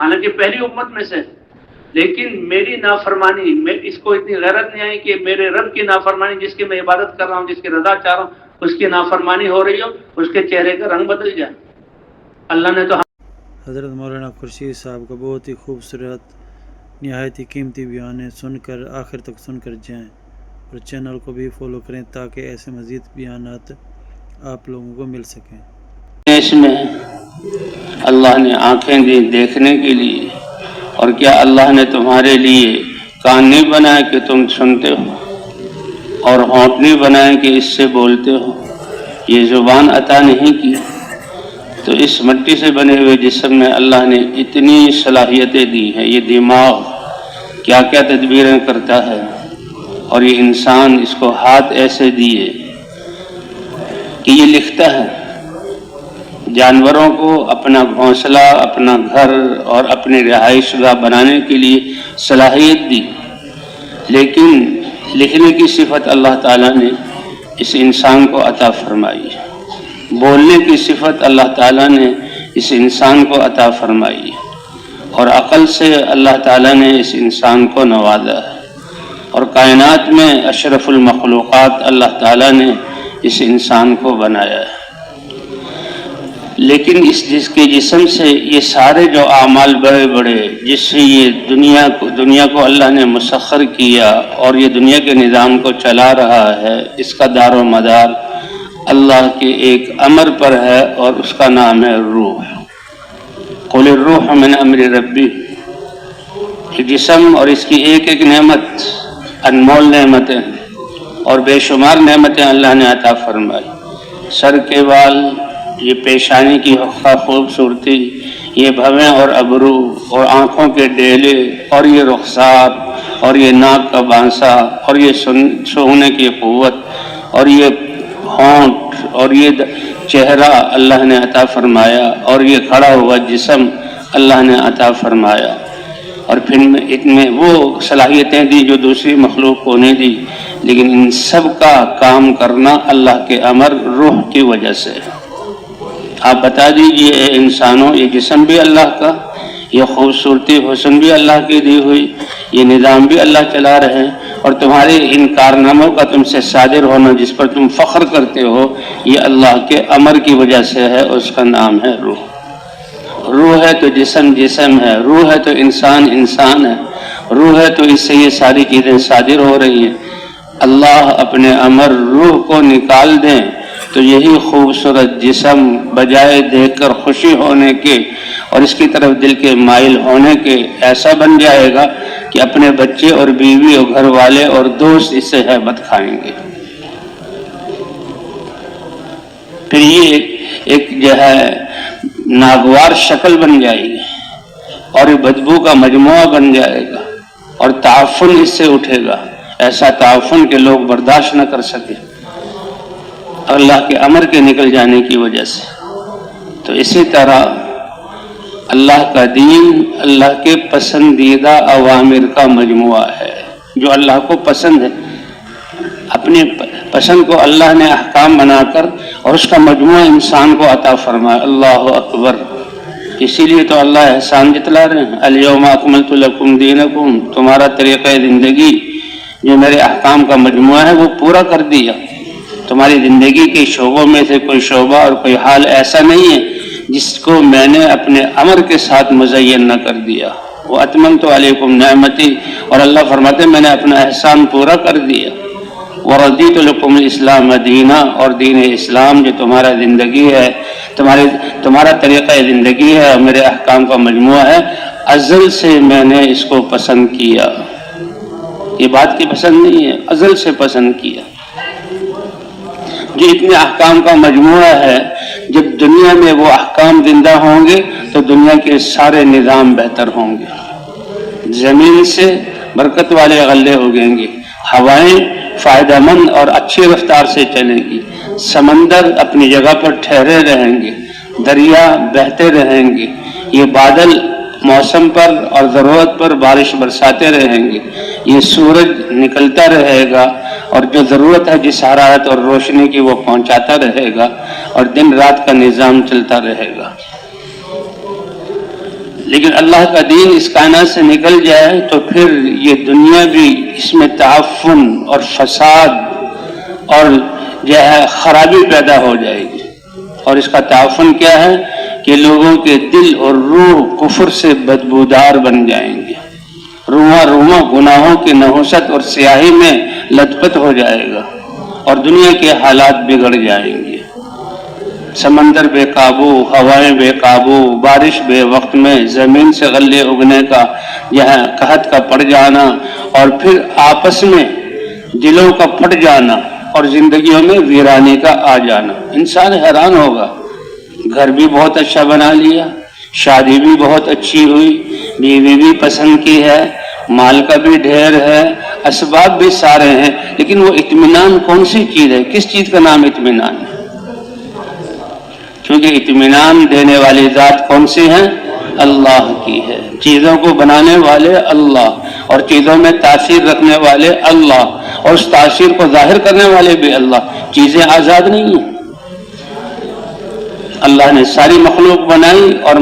حالانکہ پہلی امت میں سے، لیکن میری نافرمانی، میں اس کو اتنی غیرت نہیں آئی کہ میرے رب کی نافرمانی، جس کی میں عبادت کر رہا ہوں، جس کی رضا چاہ رہا ہوں، اس کی نافرمانی ہو رہی ہو، اس کے چہرے کا رنگ بدل جائے۔ اللہ نے تو حضرت مولانا خورشید صاحب کا بہت ہی خوبصورت نہایت ہی قیمتی بیان ہے، سن کر آخر تک سن کر جائیں، اور چینل کو بھی فالو کریں تاکہ ایسے مزید بیانات آپ لوگوں کو مل سکیں۔ اس میں اللہ نے آنکھیں دی دیکھنے کے لیے، اور کیا اللہ نے تمہارے لیے کان نہیں بنائے کہ تم سنتے ہو، اور ہونٹ نہیں بنائے کہ اس سے بولتے ہو، یہ زبان عطا نہیں کی؟ تو اس مٹی سے بنے ہوئے جسم میں اللہ نے اتنی صلاحیتیں دی ہیں، یہ دماغ کیا کیا تدبیریں کرتا ہے، اور یہ انسان اس کو ہاتھ ایسے دیے کہ یہ لکھتا ہے۔ جانوروں کو اپنا گھونسلہ، اپنا گھر اور اپنی رہائش گاہ بنانے کے لیے صلاحیت دی، لیکن لکھنے کی صفت اللہ تعالیٰ نے اس انسان کو عطا فرمائی، بولنے کی صفت اللہ تعالیٰ نے اس انسان کو عطا فرمائی، اور عقل سے اللہ تعالیٰ نے اس انسان کو نوازا ہے، اور کائنات میں اشرف المخلوقات اللہ تعالیٰ نے اس انسان کو بنایا ہے۔ لیکن جس کے جسم سے یہ سارے جو اعمال بڑے بڑے، جس سے یہ دنیا کو اللہ نے مسخر کیا اور یہ دنیا کے نظام کو چلا رہا ہے، اس کا دار و مدار اللہ کے ایک امر پر ہے، اور اس کا نام ہے روح۔ قل الروح من امر ربی۔ یہ جسم اور اس کی ایک ایک نعمت انمول نعمتیں اور بے شمار نعمتیں اللہ نے عطا فرمائی۔ سر کے بال، یہ پیشانی کی خوبصورتی، یہ بھویں اور ابرو اور آنکھوں کے ڈیلے، اور یہ رخسار، اور یہ ناک کا بانسا، اور یہ سونگنے کی قوت، اور یہ ہونٹ، اور یہ چہرہ اللہ نے عطا فرمایا، اور یہ کھڑا ہوا جسم اللہ نے عطا فرمایا، اور پھر میں وہ صلاحیتیں دی جو دوسری مخلوق کو نہیں دی، لیکن ان سب کا کام کرنا اللہ کے امر روح کی وجہ سے۔ آپ بتا دیجئے اے انسانوں، یہ جسم بھی اللہ کا، یہ خوبصورتی حسن بھی اللہ کی دی ہوئی، یہ نظام بھی اللہ چلا رہے، اور تمہارے ان کارناموں کا تم سے صادر ہونا جس پر تم فخر کرتے ہو، یہ اللہ کے امر کی وجہ سے ہے، اس کا نام ہے روح۔ روح ہے تو جسم جسم ہے، روح ہے تو انسان انسان ہے، روح ہے تو اس سے یہ ساری چیزیں صادر ہو رہی ہیں۔ اللہ اپنے امر روح کو نکال دیں تو یہی خوبصورت جسم بجائے دیکھ کر خوشی ہونے کے اور اس کی طرف دل کے مائل ہونے کے ایسا بن جائے گا کہ اپنے بچے اور بیوی اور گھر والے اور دوست اس سے ہیبت کھائیں گے۔ پھر یہ ایک جو ہے ناگوار شکل بن جائے گی، اور یہ بدبو کا مجموعہ بن جائے گا، اور تعفن اس سے اٹھے گا، ایسا تعفن کہ لوگ برداشت نہ کر سکے اللہ کے امر کے نکل جانے کی وجہ سے۔ تو اسی طرح اللہ کا دین اللہ کے پسندیدہ اوامر کا مجموعہ ہے، جو اللہ کو پسند ہے۔ اپنی پسند کو اللہ نے احکام بنا کر اور اس کا مجموعہ انسان کو عطا فرمایا۔ اللہ اکبر! اسی لیے تو اللہ احسان جتلا رہے ہیں، الیوم اکملت لکم دینکم، تمہارا طریقہ زندگی جو میرے احکام کا مجموعہ ہے وہ پورا کر دیا۔ تمہاری زندگی کے شعبوں میں سے کوئی شعبہ اور کوئی حال ایسا نہیں ہے جس کو میں نے اپنے امر کے ساتھ مزین نہ کر دیا۔ وَأَتْمَمْتُ عَلَيْكُمْ نِعْمَتِي، اور اللہ فرماتے ہیں میں نے اپنا احسان پورا کر دیا۔ وَرَضِيتُ لَكُمُ الْإِسْلَامَ دِينًا، اور دین اسلام جو تمہارا زندگی ہے، تمہارا طریقہ زندگی ہے اور میرے احکام کا مجموعہ ہے، ازل سے میں نے اس کو پسند کیا۔ یہ بات کی پسند نہیں ہے، ازل سے پسند کیا۔ جو اتنے احکام کا مجموعہ ہے، جب دنیا میں وہ احکام زندہ ہوں گے تو دنیا کے سارے نظام بہتر ہوں گے۔ زمین سے برکت والے غلے اگیں گے، ہوائیں فائدہ مند اور اچھی رفتار سے چلیں گی، سمندر اپنی جگہ پر ٹھہرے رہیں گے، دریا بہتے رہیں گے، یہ بادل موسم پر اور ضرورت پر بارش برساتے رہیں گے، یہ سورج نکلتا رہے گا اور جو ضرورت ہے جس حرارت اور روشنی کی وہ پہنچاتا رہے گا، اور دن رات کا نظام چلتا رہے گا۔ لیکن اللہ کا دین اس کائنات سے نکل جائے تو پھر یہ دنیا بھی اس میں تعفن اور فساد اور جو ہے خرابی پیدا ہو جائے گی. اور اس کا تعفن کیا ہے کہ لوگوں کے دل اور روح کفر سے بدبودار بن جائیں گے. رواں رواں گناہوں کی نحوست اور سیاہی میں لت پت ہو جائے گا اور دنیا کے حالات بگڑ جائیں گے. سمندر بے قابو، ہوائیں بے قابو، بارش بے وقت میں، زمین سے غلے اگنے کا یہاں قحط کا پڑ جانا اور پھر آپس میں دلوں کا پھٹ جانا اور زندگیوں میں ویرانی کا آ جانا. انسان حیران ہوگا. گھر بھی بہت اچھا بنا لیا، شادی بھی بہت اچھی ہوئی، بیوی بھی پسند کی ہے، مال کا بھی ڈھیر ہے، اسباب بھی سارے ہیں، لیکن وہ اطمینان کون سی چیز ہے؟ کس چیز کا نام اطمینان ہے؟ کیونکہ اطمینان دینے والی ذات کون سی ہے؟ اللہ کی ہے. چیزوں کو بنانے والے اللہ اور چیزوں میں تاثیر رکھنے والے اللہ اور اس تاثیر کو ظاہر کرنے والے بھی اللہ. چیزیں آزاد نہیں ہیں. اللہ نے ساری مخلوق بنائی اور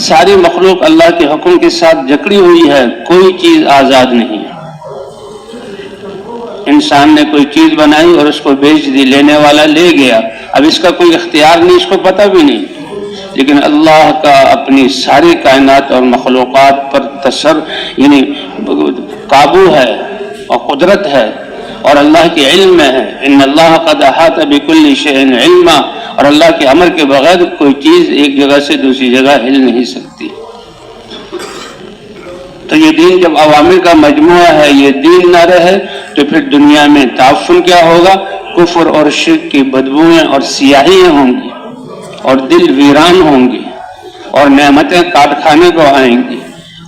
ساری مخلوق اللہ کے حکم کے ساتھ جکڑی ہوئی ہے. کوئی چیز آزاد نہیں ہے. انسان نے کوئی چیز بنائی اور اس کو بیچ دی، لینے والا لے گیا. اب اس کا کوئی اختیار نہیں، اس کو پتہ بھی نہیں. لیکن اللہ کا اپنی ساری کائنات اور مخلوقات پر یعنی قابو ہے اور قدرت ہے اور اللہ کے علم میں ہے. ان اللہ قد احاط بكل شيء علما. اور اللہ کے امر کے بغیر کوئی چیز ایک جگہ سے دوسری جگہ ہل نہیں سکتی. تو یہ دین جب عوامر کا مجموعہ ہے، یہ دین نہ رہے تو پھر دنیا میں تعفن کیا ہوگا؟ کفر اور شرک کی بدبوئیں اور سیاہیاں ہوں گی اور دل ویران ہوں گے اور نعمتیں کاٹ کھانے کو آئیں گی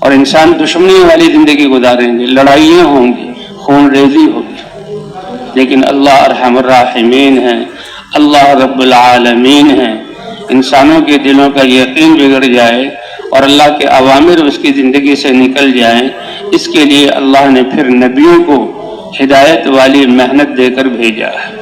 اور انسان دشمنی والی زندگی گزاریں گے، لڑائیاں ہوں گی، خون ریزی ہوگی. لیکن اللہ ارحم الراحمین ہے، اللہ رب العالمین ہے. انسانوں کے دلوں کا یقین بگڑ جائے اور اللہ کے اوامر اس کی زندگی سے نکل جائیں، اس کے لیے اللہ نے پھر نبیوں کو ہدایت والی محنت دے کر بھیجا ہے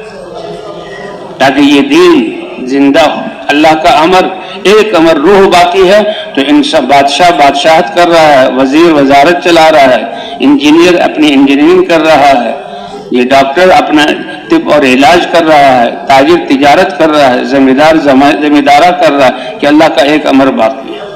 تاکہ یہ دین زندہ ہو. اللہ کا امر ایک امر روح باقی ہے تو بادشاہ بادشاہت کر رہا ہے، وزیر وزارت چلا رہا ہے، انجینئر اپنی انجینئرنگ کر رہا ہے، یہ ڈاکٹر اپنا طب اور علاج کر رہا ہے، تاجر تجارت کر رہا ہے، ذمہ دارہ کر رہا ہے کہ اللہ کا ایک امر باقی ہے.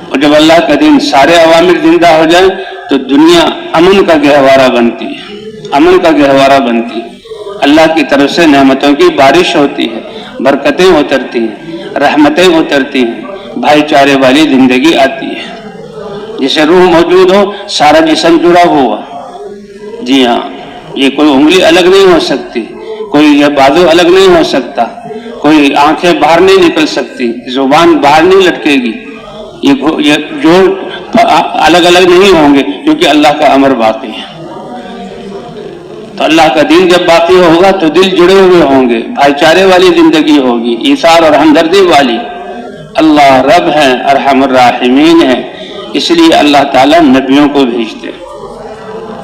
اور جب اللہ کا دین سارے عوامر زندہ ہو جائیں تو دنیا امن کا گہوارہ بنتی ہے، امن کا گہوارہ بنتی ہے. اللہ کی طرف سے نعمتوں کی بارش ہوتی ہے، برکتیں اترتی ہیں، رحمتیں اترتی ہیں، بھائی چارے والی زندگی آتی ہے. جسے روح موجود ہو سارا جسم جڑا ہوا. جی ہاں، یہ کوئی انگلی الگ نہیں ہو سکتی، کوئی یہ بازو الگ نہیں ہو سکتا، کوئی آنکھیں باہر نہیں نکل سکتی، زبان باہر نہیں لٹکے گی، یہ جوڑ الگ الگ نہیں ہوں گے کیونکہ اللہ کا امر باقی ہے. تو اللہ کا دین جب باقی ہوگا تو دل جڑے ہوئے ہوں گے، بھائی چارے والی زندگی ہوگی، ایثار اور ہمدردی والی. اللہ رب ہیں، ارحم الراحمین ہیں، اس لیے اللہ تعالیٰ نبیوں کو بھیجتے ہیں.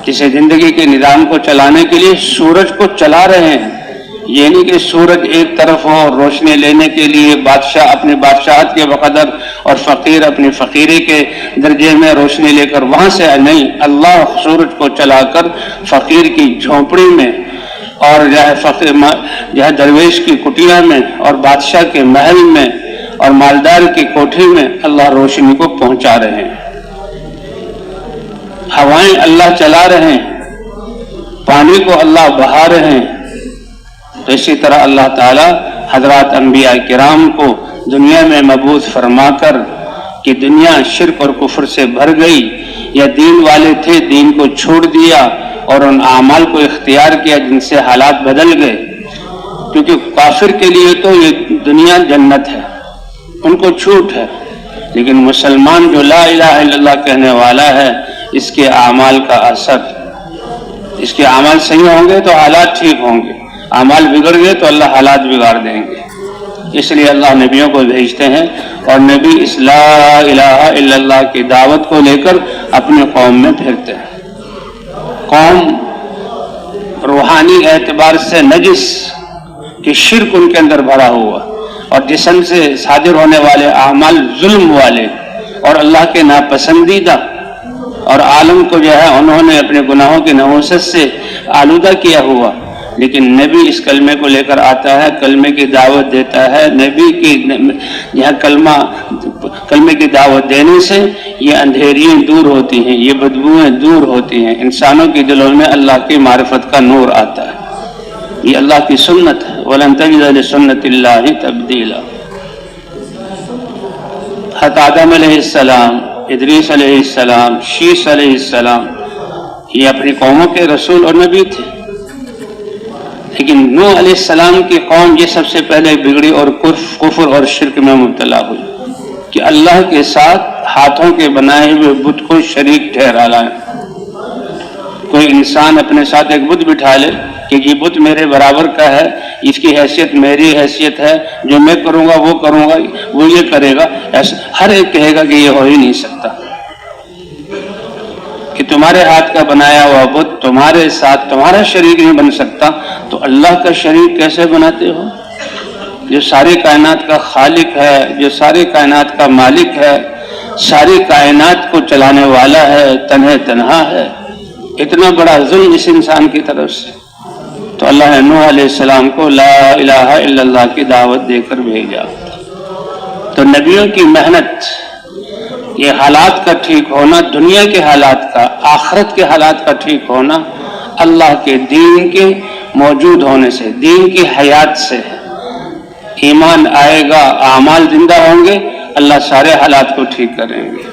جسے زندگی کے نظام کو چلانے کے لیے سورج کو چلا رہے ہیں. یہ نہیں کہ سورج ایک طرف ہو روشنی لینے کے لیے بادشاہ اپنی بادشاہت کے بقدر اور فقیر اپنی فقیری کے درجے میں روشنی لے کر وہاں سے نہیں. اللہ سورج کو چلا کر فقیر کی جھونپڑی میں اور جو ہے درویش کی کٹیا میں اور بادشاہ کے محل میں اور مالدار کی کوٹھی میں اللہ روشنی کو پہنچا رہے ہیں. ہوائیں اللہ چلا رہے ہیں، پانی کو اللہ بہا رہے ہیں. تو اسی طرح اللہ تعالیٰ حضرات انبیاء کرام کو دنیا میں مبعوث فرما کر کہ دنیا شرک اور کفر سے بھر گئی یا دین والے تھے دین کو چھوڑ دیا اور ان اعمال کو اختیار کیا جن سے حالات بدل گئے. کیونکہ کافر کے لیے تو یہ دنیا جنت ہے، ان کو چھوٹ ہے، لیکن مسلمان جو لا الہ الا اللہ کہنے والا ہے اس کے اعمال کا اثر، اس کے اعمال صحیح ہوں گے تو حالات ٹھیک ہوں گے، اعمال بگڑ گئے تو اللہ حالات بگاڑ دیں گے. اس لیے اللہ نبیوں کو بھیجتے ہیں اور نبی اس لا الہ الا اللہ کی دعوت کو لے کر اپنے قوم میں پھرتے ہیں. قوم روحانی اعتبار سے نجس کہ شرک ان کے اندر بھرا ہوا، اور جسم سے صادر ہونے والے اعمال ظلم والے اور اللہ کے ناپسندیدہ، اور عالم کو جو ہے انہوں نے اپنے گناہوں کی نحوست سے آلودہ کیا ہوا، لیکن نبی اس کلمے کو لے کر آتا ہے، کلمے کی دعوت دیتا ہے۔ نبی کی یہاں کلمے کی دعوت دینے سے یہ اندھیریاں دور ہوتی ہیں، یہ بدبوئیں دور ہوتی ہیں، انسانوں کے دلوں میں اللہ کی معرفت کا نور آتا ہے۔ یہ اللہ کی سنت ہے، وَلَن تَجِدَ لِسُنَّتِ اللَّهِ تَبْدِيلًا۔ حضرت آدم علیہ السلام، ادریس علیہ السلام، شیس علیہ السلام، یہ اپنی قوموں کے رسول اور نبی تھے، لیکن نوح علیہ السلام کی قوم یہ سب سے پہلے بگڑی اور کفر اور شرک میں مبتلا ہوئی کہ اللہ کے ساتھ ہاتھوں کے بنائے ہوئے بت کو شریک ٹھہرا لائے۔ کوئی انسان اپنے ساتھ ایک بت بٹھا لے کہ یہ بت میرے برابر کا ہے، اس کی حیثیت میری حیثیت ہے، جو میں کروں گا وہ کروں گا، وہ یہ کرے گا، ایسا ہر ایک کہے گا کہ یہ ہو ہی نہیں سکتا کہ تمہارے ہاتھ کا بنایا ہوا بت تمہارے ساتھ تمہارا شریک نہیں بن سکتا، تو اللہ کا شریک کیسے بناتے ہو؟ جو ساری کائنات کا خالق ہے، جو ساری کائنات کا مالک ہے، ساری کائنات کو چلانے والا ہے، تنہا ہے، اتنا بڑا ظلم اس انسان کی طرف سے، تو اللہ نے نوح علیہ السلام کو لا الہ الا اللہ کی دعوت دے کر بھیجا۔ تو نبیوں کی محنت، یہ حالات کا ٹھیک ہونا، دنیا کے حالات کا، آخرت کے حالات کا ٹھیک ہونا اللہ کے دین کے موجود ہونے سے، دین کی حیات سے ہے۔ ایمان آئے گا، اعمال زندہ ہوں گے، اللہ سارے حالات کو ٹھیک کریں گے۔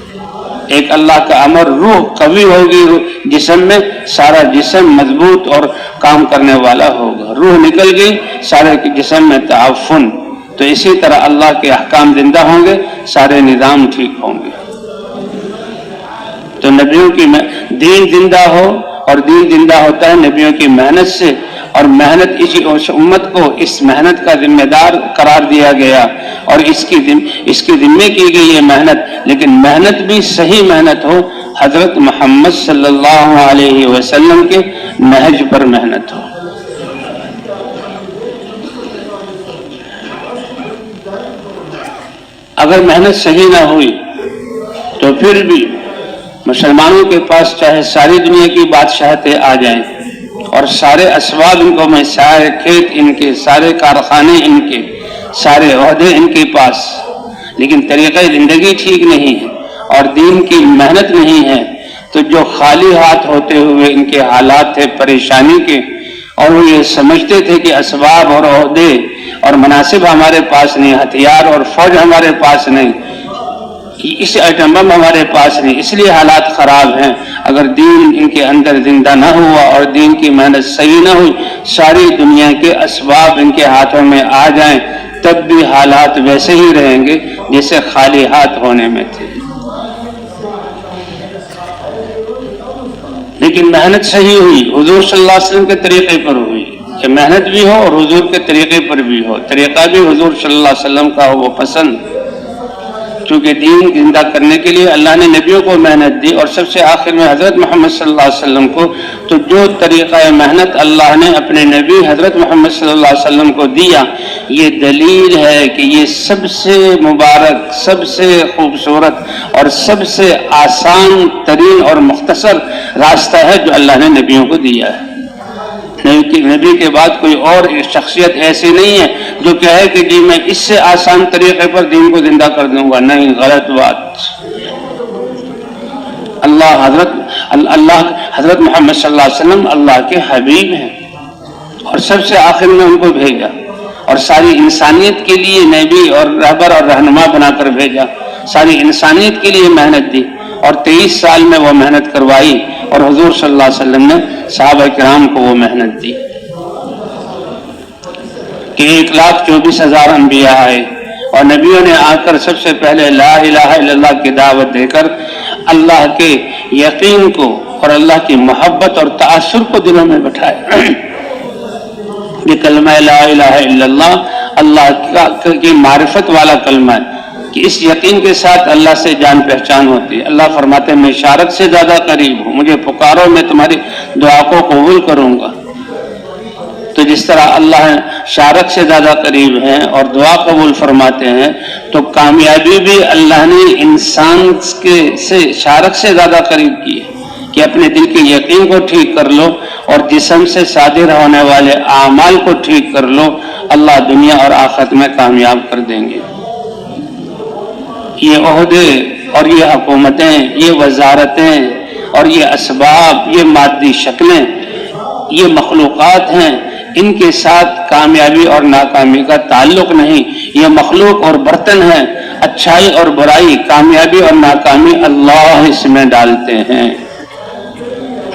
ایک اللہ کا امر، روح قوی ہوگی جسم میں، سارا جسم مضبوط اور کام کرنے والا ہوگا۔ روح نکل گئی، سارے جسم میں تعفن۔ تو اسی طرح اللہ کے احکام زندہ ہوں گے، سارے نظام ٹھیک ہوں گے۔ تو نبیوں کی دین زندہ ہو، اور دین زندہ ہوتا ہے نبیوں کی محنت سے، اور محنت اس امت کو اس محنت کا ذمہ دار قرار دیا گیا، اور اس کی ذمہ کی گئی یہ محنت، لیکن محنت بھی صحیح محنت ہو، حضرت محمد صلی اللہ علیہ وسلم کے نہج پر محنت ہو۔ اگر محنت صحیح نہ ہوئی تو پھر بھی مسلمانوں کے پاس چاہے ساری دنیا کی بادشاہتیں آ جائیں اور سارے اسباب ان کو میں، سارے کھیت ان کے، سارے کارخانے ان کے، سارے عہدے ان کے پاس، لیکن طریقہ زندگی ٹھیک نہیں ہے اور دین کی محنت نہیں ہے، تو جو خالی ہاتھ ہوتے ہوئے ان کے حالات تھے پریشانی کے، اور وہ یہ سمجھتے تھے کہ اسباب اور عہدے اور مناصب ہمارے پاس نہیں، ہتھیار اور فوج ہمارے پاس نہیں، اس ایٹم بم ہمارے پاس نہیں، اس لیے حالات خراب ہیں۔ اگر دین ان کے اندر زندہ نہ ہوا اور دین کی محنت صحیح نہ ہوئی، ساری دنیا کے اسباب ان کے ہاتھوں میں آ جائیں، تب بھی حالات ویسے ہی رہیں گے جیسے خالی ہاتھ ہونے میں تھے۔ لیکن محنت صحیح ہوئی، حضور صلی اللہ علیہ وسلم کے طریقے پر ہوئی، کہ محنت بھی ہو اور حضور کے طریقے پر بھی ہو، طریقہ بھی حضور صلی اللہ علیہ وسلم کا ہو، وہ پسند، چونکہ دین زندہ کرنے کے لیے اللہ نے نبیوں کو محنت دی، اور سب سے آخر میں حضرت محمد صلی اللہ علیہ وسلم کو۔ تو جو طریقہ محنت اللہ نے اپنے نبی حضرت محمد صلی اللہ علیہ وسلم کو دیا، یہ دلیل ہے کہ یہ سب سے مبارک، سب سے خوبصورت اور سب سے آسان ترین اور مختصر راستہ ہے جو اللہ نے نبیوں کو دیا ہے۔ نبی کے بعد کوئی اور شخصیت ایسی نہیں ہے جو کہے کہ جی میں اس سے آسان طریقے پر دین کو زندہ کر دوں گا، نہیں، غلط بات۔ حضرت محمد صلی اللہ علیہ وسلم اللہ کے حبیب ہیں، اور سب سے آخر میں ان کو بھیجا، اور ساری انسانیت کے لیے نبی اور رہبر اور رہنما بنا کر بھیجا، ساری انسانیت کے لیے محنت دی، اور 23 سال میں وہ محنت کروائی، اور حضور صلی اللہ علیہ وسلم نے صحابہ کرام کو وہ محنت دی کہ 1,24,000 انبیاء آئے، اور نبیوں نے آ کر سب سے پہلے لا الہ الا اللہ کی دعوت دے کر اللہ کے یقین کو اور اللہ کی محبت اور تأثر کو دلوں میں بٹھایا۔ یہ کلمہ لا الہ الا اللہ کی معرفت والا کلمہ ہے کہ اس یقین کے ساتھ اللہ سے جان پہچان ہوتی ہے۔ اللہ فرماتے ہیں میں اشارت سے زیادہ قریب ہوں، مجھے پکارو میں تمہاری دعا کو قبول کروں گا۔ تو جس طرح اللہ شارک سے زیادہ قریب ہیں اور دعا قبول فرماتے ہیں، تو کامیابی بھی اللہ نے انسان سے شارک سے زیادہ قریب کی ہے کہ اپنے دل کے یقین کو ٹھیک کر لو اور جسم سے صادر ہونے والے اعمال کو ٹھیک کر لو، اللہ دنیا اور آخرت میں کامیاب کر دیں گے۔ یہ عہدے اور یہ حکومتیں، یہ وزارتیں اور یہ اسباب، یہ مادی شکلیں، یہ مخلوقات ہیں، ان کے ساتھ کامیابی اور ناکامی کا تعلق نہیں۔ یہ مخلوق اور برتن ہیں، اچھائی اور برائی، کامیابی اور ناکامی اللہ اس میں ڈالتے ہیں۔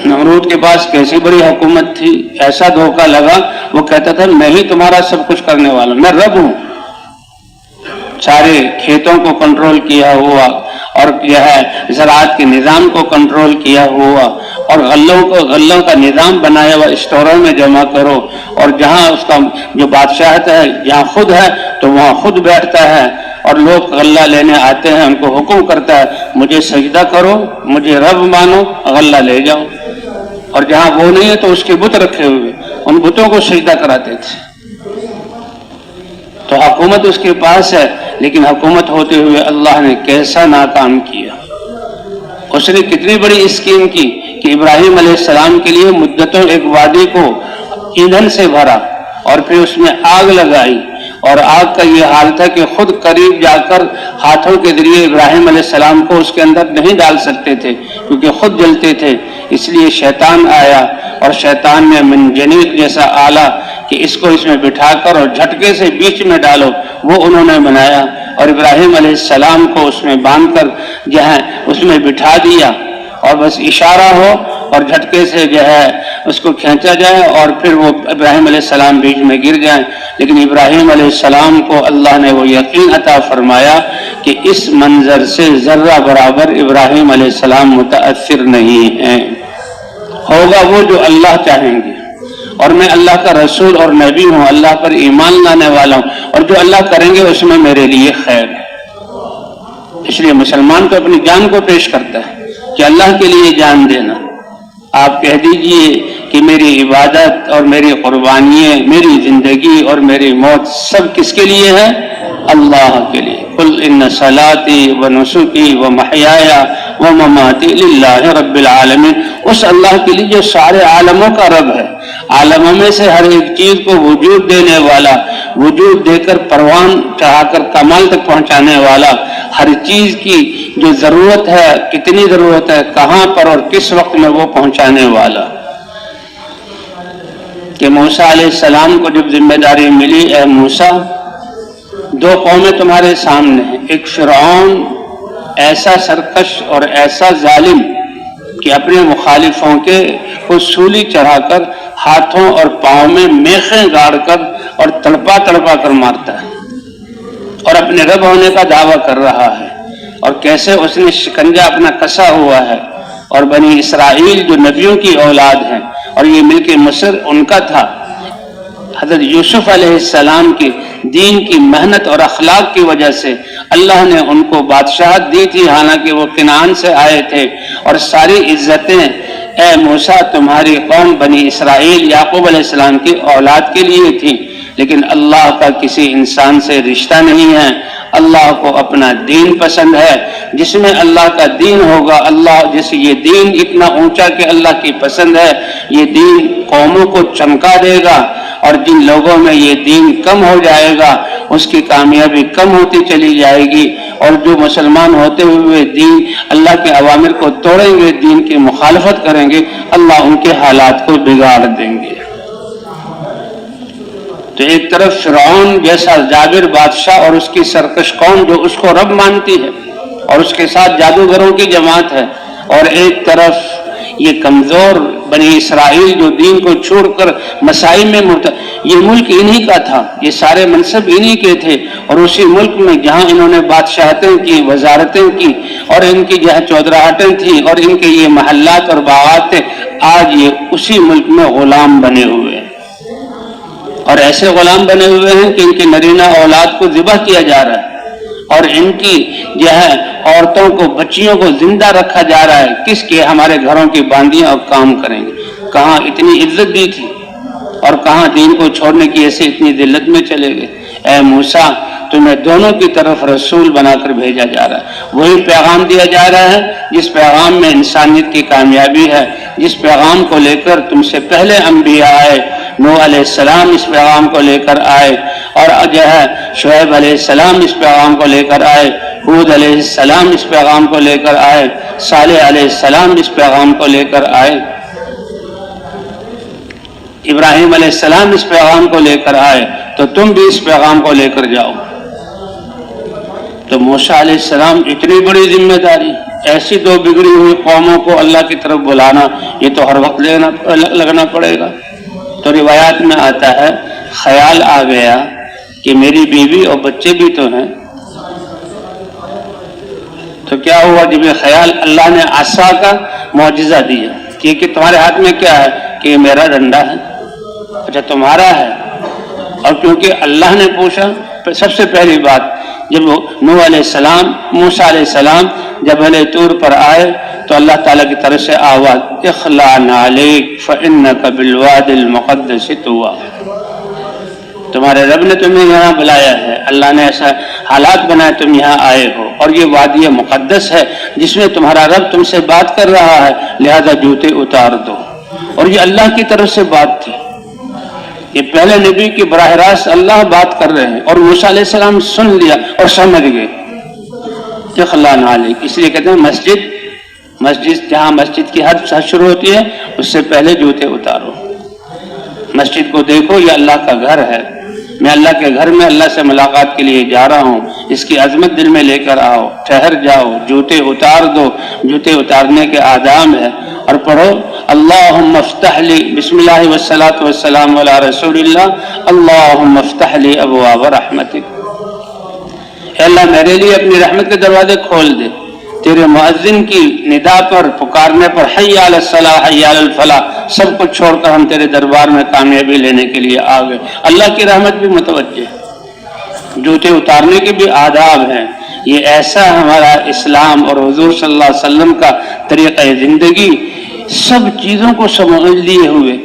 نمرود کے پاس کیسی بڑی حکومت تھی، ایسا دھوکہ لگا، وہ کہتا تھا میں ہی تمہارا سب کچھ کرنے والا ہوں، میں رب ہوں۔ سارے کھیتوں کو کنٹرول کیا ہوا اور جو ہے زراعت کے نظام کو کنٹرول کیا ہوا اور غلوں کا نظام بنایا ہوا، اسٹوروں میں جمع کرو، اور جہاں اس کا جو بادشاہت ہے جہاں خود ہے تو وہاں خود بیٹھتا ہے اور لوگ غلہ لینے آتے ہیں، ان کو حکم کرتا ہے مجھے سجدہ کرو، مجھے رب مانو، غلہ لے جاؤ، اور جہاں وہ نہیں ہے تو اس کے بت رکھے ہوئے ان بتوں کو سجدہ کراتے تھے۔ تو حکومت اس کے پاس ہے، لیکن حکومت ہوتے ہوئے اللہ نے کیسا ناکام کیا۔ اس نے کتنی بڑی اسکیم کی کہ ابراہیم علیہ السلام کے لیے مدتوں ایک وادی کو ایندھن سے بھرا اور پھر اس میں آگ لگائی، اور آگ کا یہ حال تھا کہ خود قریب جا کر ہاتھوں کے ذریعے ابراہیم علیہ السلام کو اس کے اندر نہیں ڈال سکتے تھے کیونکہ خود جلتے تھے، اس لیے شیطان آیا اور شیطان نے منجنیق جیسا آلہ کہ اس کو اس میں بٹھا کر اور جھٹکے سے بیچ میں ڈالو، وہ انہوں نے بنایا اور ابراہیم علیہ السلام کو اس میں باندھ کر جو ہے اس میں بٹھا دیا، اور بس اشارہ ہو اور جھٹکے سے جو ہے اس کو کھینچا جائے اور پھر وہ ابراہیم علیہ السلام بیچ میں گر جائیں۔ لیکن ابراہیم علیہ السلام کو اللہ نے وہ یقین عطا فرمایا کہ اس منظر سے ذرہ برابر ابراہیم علیہ السلام متاثر نہیں ہیں، ہوگا وہ جو اللہ چاہیں گے، اور میں اللہ کا رسول اور نبی ہوں، اللہ پر ایمان لانے والا ہوں، اور جو اللہ کریں گے اس میں میرے لیے خیر ہے۔ اس لیے مسلمان تو اپنی جان کو پیش کرتا ہے کہ اللہ کے لیے جان دینا۔ آپ کہہ دیجئے کہ میری عبادت اور میری قربانیاں، میری زندگی اور میری موت سب کس کے لیے ہے؟ اللہ کے لیے۔ قل ان صلاتي ونسكي ومحياي ومماتي لله رب العالمین، اس اللہ کے لیے جو سارے عالموں کا رب ہے، عالموں میں سے ہر ایک چیز کو وجود دینے والا، وجود دے کر پروان چڑھا کر کمال تک پہنچانے والا، ہر چیز کی جو ضرورت ہے، کتنی ضرورت ہے، کہاں پر اور کس وقت میں وہ پہنچانے والا۔ کہ موسیٰ علیہ السلام کو جب ذمہ داری ملی، اے موسیٰ دو قومیں تمہارے سامنے ہیں، ایک فرعون ایسا سرکش اور ایسا ظالم کہ اپنے مخالفوں کے کو سولی چڑھا کر ہاتھوں اور پاؤں میں میخیں گاڑ کر اور تڑپا تڑپا کر مارتا ہے اور اپنے رب ہونے کا دعویٰ کر رہا ہے، اور کیسے اس نے شکنجہ اپنا کسا ہوا ہے، اور بنی اسرائیل جو نبیوں کی اولاد ہیں اور یہ ملک مصر ان کا تھا، حضرت یوسف علیہ السلام کی دین کی محنت اور اخلاق کی وجہ سے اللہ نے ان کو بادشاہت دی تھی، حالانکہ وہ کنعان سے آئے تھے، اور ساری عزتیں اے موسیٰ تمہاری قوم بنی اسرائیل یعقوب علیہ السلام کی اولاد کے لیے تھی، لیکن اللہ کا کسی انسان سے رشتہ نہیں ہے، اللہ کو اپنا دین پسند ہے، جس میں اللہ کا دین ہوگا، اللہ جس یہ دین اتنا اونچا کہ اللہ کی پسند ہے، یہ دین قوموں کو چمکا دے گا، اور جن لوگوں میں یہ دین کم ہو جائے گا اس کی کامیابی کم ہوتی چلی جائے گی، اور جو مسلمان ہوتے ہوئے دین اللہ کے اوامر کو توڑیں گے، دین کی مخالفت کریں گے، اللہ ان کے حالات کو بگاڑ دیں گے۔ تو ایک طرف فرعون جیسا جابر بادشاہ اور اس کی سرکش قوم جو اس کو رب مانتی ہے اور اس کے ساتھ جادوگروں کی جماعت ہے، اور ایک طرف یہ کمزور بنی اسرائیل جو دین کو چھوڑ کر مسائل میں یہ ملک انہی کا تھا، یہ سارے منصب انہی کے تھے، اور اسی ملک میں جہاں انہوں نے بادشاہتیں کی، وزارتیں کی، اور ان کی جہاں چودراہٹیں تھیں اور ان کے یہ محلات اور باغات تھے، آج یہ اسی ملک میں غلام بنے ہوئے ہیں، اور ایسے غلام بنے ہوئے ہیں کہ ان کی نرینہ اولاد کو ذبح کیا جا رہا ہے، اور ان کی جو ہے عورتوں کو، بچیوں کو زندہ رکھا جا رہا ہے، کس کے؟ ہمارے گھروں کی باندیاں اب کام کریں گے۔ کہاں اتنی عزت دی تھی، اور کہاں دین کو چھوڑنے کی ایسی اتنی ذلت میں چلے گئے۔ اے موسیٰ تمہیں دونوں کی طرف رسول بنا کر بھیجا جا رہا ہے، وہی پیغام دیا جا رہا ہے جس پیغام میں انسانیت کی کامیابی ہے، جس پیغام کو لے کر تم سے پہلے انبیاء آئے۔ نوح علیہ السلام اس پیغام کو لے کر آئے، اور جو ہے شعیب علیہ السلام اس پیغام کو لے کر آئے، ہود علیہ السلام اس پیغام کو لے کر آئے، صالح علیہ السلام اس پیغام کو لے کر آئے، ابراہیم علیہ السلام اس پیغام کو لے کر آئے، تو تم بھی اس پیغام کو لے کر جاؤ۔ تو موسیٰ علیہ السلام اتنی بڑی ذمہ داری، ایسی دو بگڑی ہوئی قوموں کو اللہ کی طرف بلانا، یہ تو ہر وقت لگنا پڑے گا۔ تو روایات میں آتا ہے خیال آ گیا کہ میری بیوی اور بچے بھی تو ہیں، تو کیا ہوا جب یہ خیال، اللہ نے عصا کا معجزہ دیا کہ تمہارے ہاتھ میں کیا ہے، کہ یہ میرا ڈنڈا ہے۔ اچھا تمہارا ہے، اور کیونکہ اللہ نے پوچھا، سب سے پہلی بات جب نوح علیہ السلام، موسیٰ علیہ السلام جب اہل طور پر آئے تو اللہ تعالیٰ کی طرف سے آواز، اخلع نعلیک فإنک بالوادی المقدس طویٰ، تمہارے رب نے تمہیں یہاں بلایا ہے، اللہ نے ایسا حالات بنائے تم یہاں آئے ہو، اور یہ وادی مقدس ہے جس میں تمہارا رب تم سے بات کر رہا ہے، لہذا جوتے اتار دو۔ اور یہ اللہ کی طرف سے بات تھی، یہ پہلے نبی کی براہ راست اللہ بات کر رہے ہیں، اور موسیٰ علیہ السلام سن لیا اور سمجھ گئے۔ اخلع نعلیک، اس لیے کہتے ہیں مسجد جہاں مسجد کی حد شروع ہوتی ہے اس سے پہلے جوتے اتارو۔ مسجد کو دیکھو، یہ اللہ کا گھر ہے، میں اللہ کے گھر میں اللہ سے ملاقات کے لیے جا رہا ہوں، اس کی عظمت دل میں لے کر آؤ، ٹھہر جاؤ، جوتے اتار دو، جوتے اتارنے کے آداب ہے۔ اور پڑھو اللہم افتح لی، بسم اللہ والصلاة والسلام علی رسول اللہ، اللہم افتح لی ابواب رحمتک، اے اللہ میرے لیے اپنی رحمت کے دروازے کھول دے، تیرے مؤذن کی ندا پر، پکارنے پر، حی علی الصلاح حی علی الفلاح، سب کچھ چھوڑ کر ہم تیرے دربار میں کامیابی لینے کے لیے آ گئے۔ اللہ کی رحمت بھی متوجہ ہے، جوتے اتارنے کے بھی آداب ہیں۔ یہ ایسا ہمارا اسلام اور حضور صلی اللہ علیہ وسلم کا طریقہ زندگی، سب چیزوں کو سمجھ لیے ہوئے،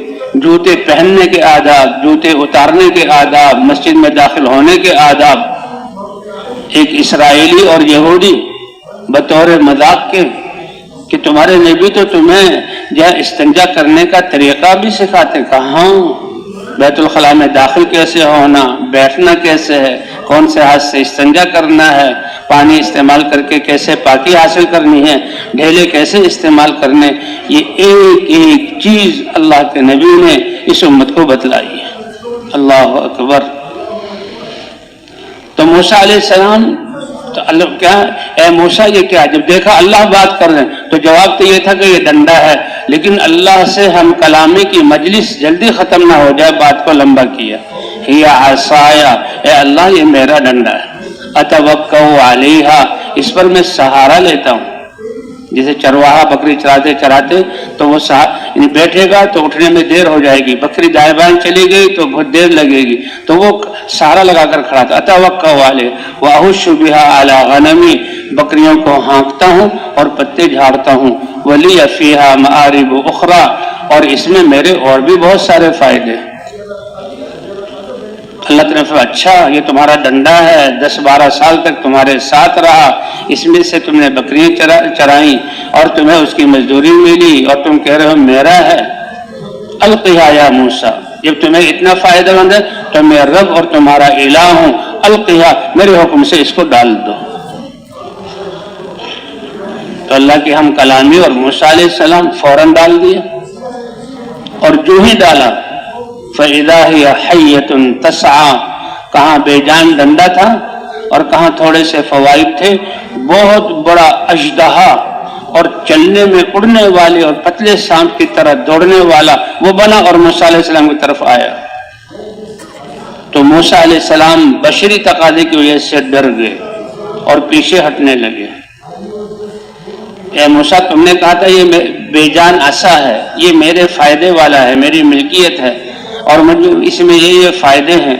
جوتے پہننے کے آداب، جوتے اتارنے کے آداب، مسجد میں داخل ہونے کے آداب۔ ایک اسرائیلی اور یہودی بطور مذاق کے کہ تمہارے نبی تو تمہیں جو استنجا کرنے کا طریقہ بھی سکھاتے، کہاں بیت الخلاء میں داخل کیسے ہونا، بیٹھنا کیسے ہے، کون سے ہاتھ سے استنجا کرنا ہے، پانی استعمال کر کے کیسے پاکی حاصل کرنی ہے، ڈھیلے کیسے استعمال کرنے، یہ ایک ایک چیز اللہ کے نبی نے اس امت کو بتلائی ہے۔ اللہ اکبر۔ تو موسیٰ علیہ السلام تو اللہ کیا، اے موسیٰ یہ کیا، جب دیکھا اللہ بات کر رہے ہیں تو جواب تو یہ تھا کہ یہ ڈنڈا ہے، لیکن اللہ سے ہم کلامی کی مجلس جلدی ختم نہ ہو جائے، بات کو لمبا کیا، ہی عصایا، اے اللہ یہ میرا ڈنڈا ہے، اتوکؤ علیہا، اس پر میں سہارا لیتا ہوں۔ جیسے چرواہا بکری چراتے تو وہ بیٹھے گا تو اٹھنے میں دیر ہو جائے گی، بکری دائیں بائیں چلی گئی تو بہت دیر لگے گی، تو وہ سہارا لگا کر کھڑا تھا، اتوکؤ علیہ واحش بہا علی غنمی، بکریوں کو ہانکتا ہوں اور پتے جھاڑتا ہوں، ولی فیہا مآرب اخری، اور اس میں میرے اور بھی بہت سارے فائدے۔ اللہ تعالیٰ نے فرمایا اچھا یہ تمہارا ڈنڈا ہے، 10-12 سال تک تمہارے ساتھ رہا، اس میں سے تم نے بکریاں چرائیں اور تمہیں اس کی مزدوری ملی، اور تم کہہ رہے ہو میرا ہے۔ القیہا یا موسیٰ، جب تمہیں اتنا فائدہ مند ہے تو میں رب اور تمہارا الہ ہوں، القیہا میرے حکم سے اس کو ڈال دو۔ تو اللہ کی ہم کلامی اور موسیٰ علیہ السلام فوراً ڈال دیا، اور جو ہی ڈالا فَإِذَا هِيَ حَيَّةٌ تَسْعَىٰ، کہاں بے جان ڈنڈا تھا اور کہاں تھوڑے سے فوائد تھے، بہت بڑا اژدہا اور چلنے میں اڑنے والے اور پتلے سانپ کی طرح دوڑنے والا وہ بنا اور موسیٰ علیہ السلام کی طرف آیا۔ تو موسیٰ علیہ السلام بشری تقاضے کی وجہ سے ڈر گئے اور پیچھے ہٹنے لگے۔ اے موسیٰ تم نے کہا تھا یہ بے جان عصا ہے، یہ میرے فائدے والا ہے، میری ملکیت ہے، اور مجھے اس میں یہ فائدے ہیں،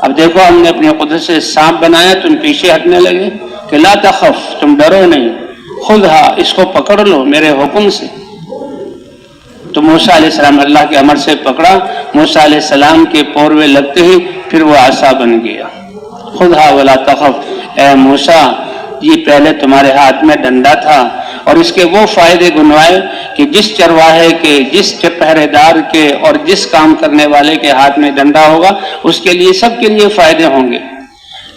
اب دیکھو ہم نے اپنی قدرت سے سانپ بنایا، تم پیچھے ہٹنے لگے کہ لا تخف، تم ڈرو نہیں، خودھا، اس کو پکڑ لو میرے حکم سے۔ تو موسیٰ علیہ السلام اللہ کے امر سے پکڑا، موسیٰ علیہ السلام کے پوروے لگتے ہی پھر وہ عصا بن گیا۔ خذھا ولا تخف، اے موسیٰ یہ پہلے تمہارے ہاتھ میں ڈنڈا تھا، اور اس کے وہ فائدے گنوائے کہ جس چرواہے کے، جس پہرے دار کے اور جس کام کرنے والے کے ہاتھ میں ڈنڈا ہوگا اس کے لیے، سب کے لیے فائدے ہوں گے،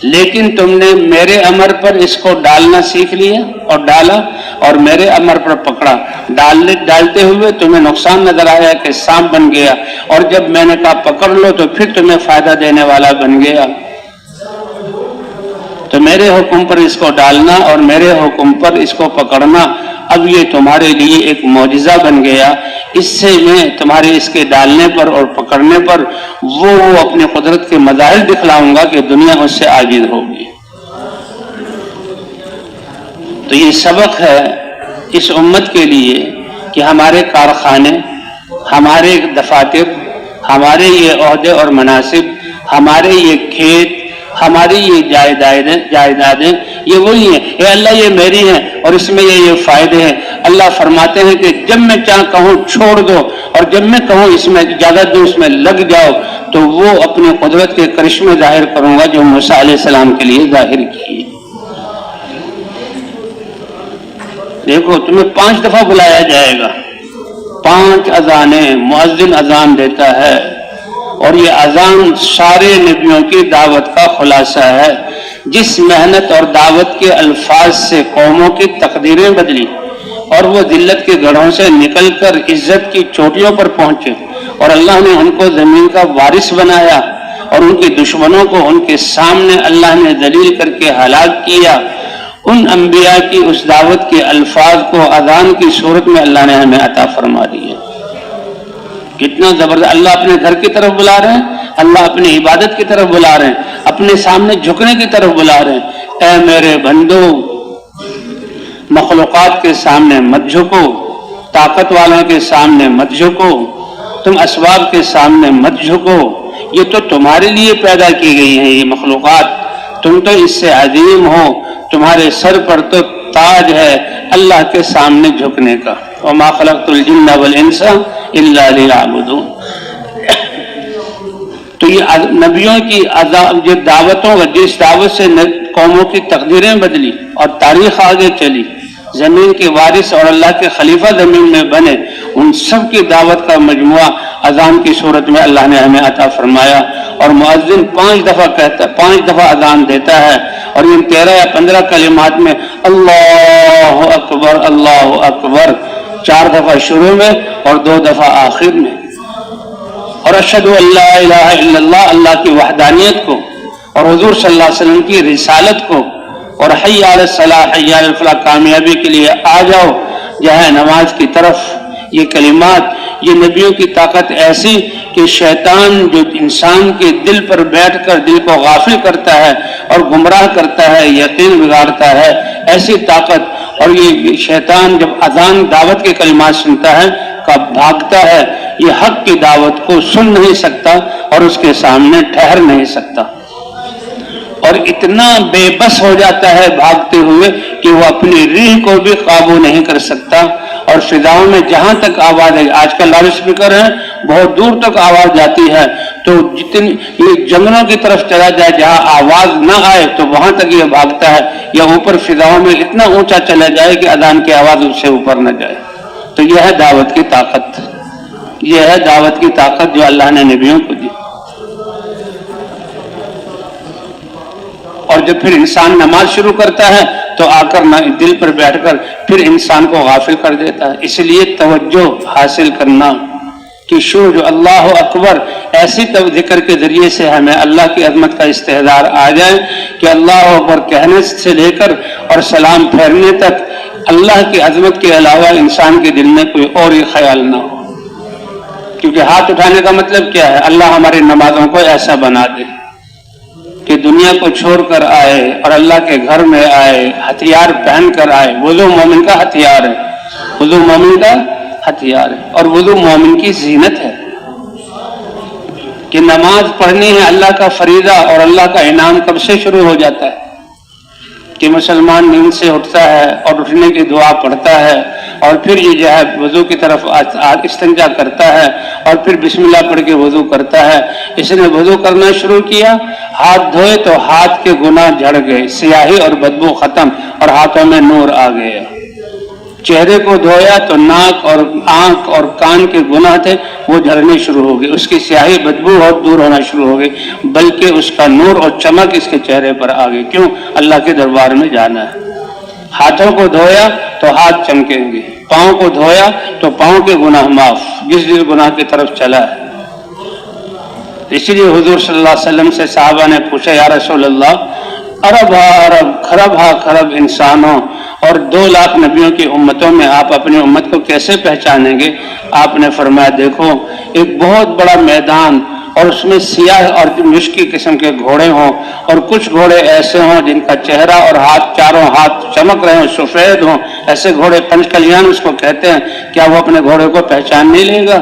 لیکن تم نے میرے امر پر اس کو ڈالنا سیکھ لیا اور ڈالا، اور میرے امر پر پکڑا، ڈالتے ہوئے تمہیں نقصان نظر آیا کہ سانپ بن گیا، اور جب میں نے کہا پکڑ لو تو پھر تمہیں فائدہ دینے والا بن گیا۔ تو میرے حکم پر اس کو ڈالنا اور میرے حکم پر اس کو پکڑنا اب یہ تمہارے لیے ایک معجزہ بن گیا، اس سے میں تمہارے اس کے ڈالنے پر اور پکڑنے پر وہ اپنے قدرت کے مظاہر دکھلاؤں گا کہ دنیا اس سے عاجز ہوگی۔ تو یہ سبق ہے اس امت کے لیے کہ ہمارے کارخانے، ہمارے دفاتر، ہمارے یہ عہدے اور مناصب، ہمارے یہ کھیت، ہماری یہ جائیدادیں یہ وہی ہیں، اے اللہ یہ میری ہیں اور اس میں یہ فائدے ہیں۔ اللہ فرماتے ہیں کہ جب میں کہوں چھوڑ دو اور جب میں کہوں اس میں اجازت دو اس میں لگ جاؤ، تو وہ اپنے قدرت کے کرشمے ظاہر کروں گا جو موسیٰ علیہ السلام کے لیے ظاہر کیے۔ دیکھو تمہیں 5 دفعہ بلایا جائے گا، 5 اذانیں، مؤذن اذان دیتا ہے، اور یہ اذان سارے نبیوں کی دعوت کا خلاصہ ہے۔ جس محنت اور دعوت کے الفاظ سے قوموں کی تقدیریں بدلی اور وہ ذلت کے گڑھوں سے نکل کر عزت کی چوٹیوں پر پہنچے، اور اللہ نے ان کو زمین کا وارث بنایا، اور ان کے دشمنوں کو ان کے سامنے اللہ نے ذلیل کر کے ہلاک کیا، ان انبیاء کی اس دعوت کے الفاظ کو اذان کی صورت میں اللہ نے ہمیں عطا فرما دی ہے۔ کتنا زبردست! اللہ اپنے گھر کی طرف بلا رہے ہیں، اللہ اپنی عبادت کی طرف بلا رہے ہیں، اپنے سامنے جھکنے کی طرف بلا رہے ہیں۔ اے میرے بندو، مخلوقات کے سامنے مت جھکو، طاقت والوں کے سامنے مت جھکو، تم اسباب کے سامنے مت جھکو، یہ تو تمہارے لیے پیدا کی گئی ہیں یہ مخلوقات، تم تو اس سے عظیم ہو، تمہارے سر پر تو تاج ہے اللہ کے سامنے جھکنے کا۔ وما خلقت الجن والانس الا ليعبدون۔ تو یہ نبیوں کی جو دعوتوں، جس دعوت سے قوموں کی تقدیریں بدلی اور تاریخ آگے چلی، زمین کے وارث اور اللہ کے خلیفہ زمین میں بنے، ان سب کی دعوت کا مجموعہ اذان کی صورت میں اللہ نے ہمیں عطا فرمایا۔ اور مؤذن 5 دفعہ کہتا ہے، 5 دفعہ اذان دیتا ہے، اور ان 13 یا 15 کلمات میں اللہ اکبر اللہ اکبر 4 دفعہ شروع میں اور 2 دفعہ آخر میں، اور اشہد ان لا الہ الا اللہ، اللہ کی وحدانیت کو اور حضور صلی اللہ علیہ وسلم کی رسالت کو، اور حی علی الصلاح حی علی الفلاح، کامیابی کے لیے آ جاؤ جہاں نماز کی طرف۔ یہ کلمات، یہ نبیوں کی طاقت ایسی کہ شیطان جو انسان کے دل پر بیٹھ کر دل کو غافل کرتا ہے اور گمراہ کرتا ہے، یقین بگاڑتا ہے، ایسی طاقت۔ اور یہ شیطان جب اذان دعوت کے کلمات سنتا ہے کب بھاگتا ہے، یہ حق کی دعوت کو سن نہیں سکتا اور اس کے سامنے ٹھہر نہیں سکتا، اور اتنا بے بس ہو جاتا ہے بھاگتے ہوئے کہ وہ اپنی ریح کو بھی قابو نہیں کر سکتا، اور فضاؤں میں جہاں تک آواز ہے، آج کل لاؤڈ اسپیکر ہیں، بہت دور تک آواز جاتی ہے، تو جتنی یہ جنگلوں کی طرف چلا جائے جہاں آواز نہ آئے تو وہاں تک یہ بھاگتا ہے، یا اوپر فضاؤں میں اتنا اونچا چلا جائے کہ اذان کی آواز اس سے اوپر نہ جائے۔ تو یہ ہے دعوت کی طاقت، یہ ہے دعوت کی طاقت جو اللہ نے نبیوں کو دی۔ اور جب پھر انسان نماز شروع کرتا ہے تو آ کر دل پر بیٹھ کر پھر انسان کو غافل کر دیتا ہے۔ اس لیے توجہ حاصل کرنا کہ شروع جو اللہ اکبر، ایسی ذکر کے ذریعے سے ہمیں اللہ کی عظمت کا استحضار آ جائے کہ اللہ اکبر کہنے سے لے کر اور سلام پھیرنے تک اللہ کی عظمت کے علاوہ انسان کے دل میں کوئی اور ہی خیال نہ ہو۔ کیونکہ ہاتھ اٹھانے کا مطلب کیا ہے؟ اللہ ہماری نمازوں کو ایسا بنا دے کہ دنیا کو چھوڑ کر آئے اور اللہ کے گھر میں آئے ہتھیار پہن کر آئے۔ وضو مومن کا ہتھیار ہے، وضو مومن کا ہتھیار ہے، اور وضو مومن کی زینت ہے کہ نماز پڑھنی ہے اللہ کا فریضہ، اور اللہ کا انعام کب سے شروع ہو جاتا ہے؟ کہ مسلمان نیند سے اٹھتا ہے اور اٹھنے کی دعا پڑھتا ہے اور پھر یہ جو ہے وضو کی طرف استنجا کرتا ہے اور پھر بسم اللہ پڑھ کے وضو کرتا ہے. اس نے وضو کرنا شروع کیا, ہاتھ دھوئے تو ہاتھ کے گناہ جھڑ گئے, سیاہی اور بدبو ختم اور ہاتھوں میں نور آ گیا. چہرے کو دھویا تو ناک اور آنکھ اور کان کے گناہ تھے وہ جھڑنے شروع ہو گئے, اس کی سیاہی بدبو اور دور ہونا شروع ہو گئی, بلکہ اس کا نور اور چمک اس کے چہرے پر آ گئی. کیوں؟ اللہ کے دربار میں جانا ہے. ہاتھوں کو دھویا تو ہاتھ چمکیں گے, پاؤں کو دھویا تو پاؤں کے گناہ معاف, جس گناہ کی طرف چلا ہے. اسی لیے حضور صلی اللہ علیہ وسلم سے صحابہ نے پوچھا, یا رسول اللہ عرب خرب انسانوں اور 2 لاکھ نبیوں کی امتوں میں آپ اپنی امت کو کیسے پہچانیں گے؟ آپ نے فرمایا, دیکھو ایک بہت بڑا میدان اور اس میں سیاہ اور مشکی قسم کے گھوڑے ہوں اور کچھ گھوڑے ایسے ہوں جن کا چہرہ اور ہاتھ, چاروں ہاتھ چمک رہے ہوں, سفید ہوں. ایسے گھوڑے پنچ کلیان اس کو کہتے ہیں. کیا وہ اپنے گھوڑے کو پہچان نہیں لے گا؟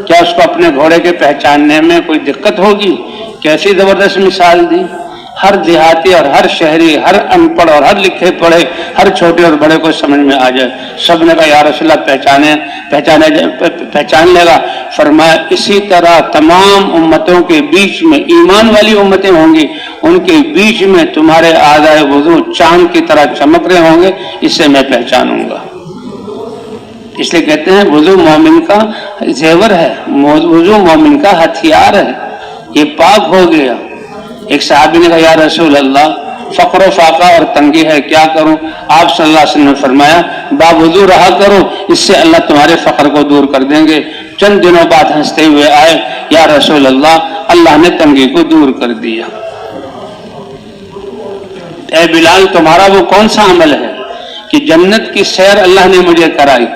کیا اس کو اپنے گھوڑے کے پہچاننے میں کوئی دقت ہوگی؟ کیسی زبردست مثال دی. ہر دیہاتی اور ہر شہری, ہر ان پڑھ اور ہر لکھے پڑھے, ہر چھوٹے اور بڑے کو سمجھ میں آ جائے. سب نے کہا یا رسول اللہ پہچان لے گا. فرمایا اسی طرح تمام امتوں کے بیچ میں ایمان والی امتیں ہوں گی, ان کے بیچ میں تمہارے اعضائے وضو چاند کی طرح چمک رہے ہوں گے, اس سے میں پہچانوں گا. اس لیے کہتے ہیں وضو مومن کا زیور ہے, وضو مومن کا ہتھیار ہے. یہ پاک ہو گیا. ایک صحابی نے کہا یا رسول اللہ فقر و فاقہ اور تنگی ہے, کیا کروں؟ آپ صلی اللہ علیہ وسلم نے فرمایا باوضو رہا کرو, اس سے اللہ تمہارے فقر کو دور کر دیں گے. چند دنوں بعد ہنستے ہوئے آئے, یا رسول اللہ نے تنگی کو دور کر دیا. اے بلال تمہارا وہ کون سا عمل ہے کہ جنت کی سیر اللہ نے مجھے کرائی,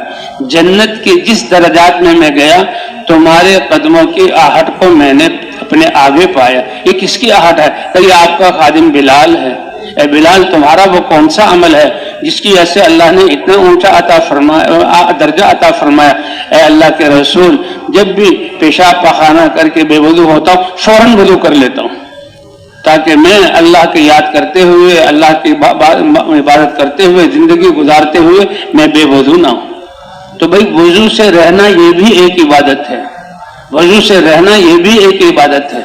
جنت کی جس درجات میں میں گیا تمہارے قدموں کی آہٹ کو میں نے اپنے آگے پایا. یہ کس کی آہٹ ہے؟ کہ یہ آپ کا خادم بلال ہے. اے بلال تمہارا وہ کون سا عمل ہے جس کی وجہ سے اللہ نے اتنا اونچا درجہ عطا فرمایا؟ اے اللہ کے رسول جب بھی پیشاب پخانہ کر کے بے وضو ہوتا ہوں فوراً وضو کر لیتا ہوں, تاکہ میں اللہ کی یاد کرتے ہوئے, اللہ کی عبادت کرتے ہوئے, زندگی گزارتے ہوئے میں بے وضو نہ ہوں. تو بھائی وضو سے رہنا یہ بھی ایک عبادت ہے, وضو سے رہنا یہ بھی ایک عبادت ہے.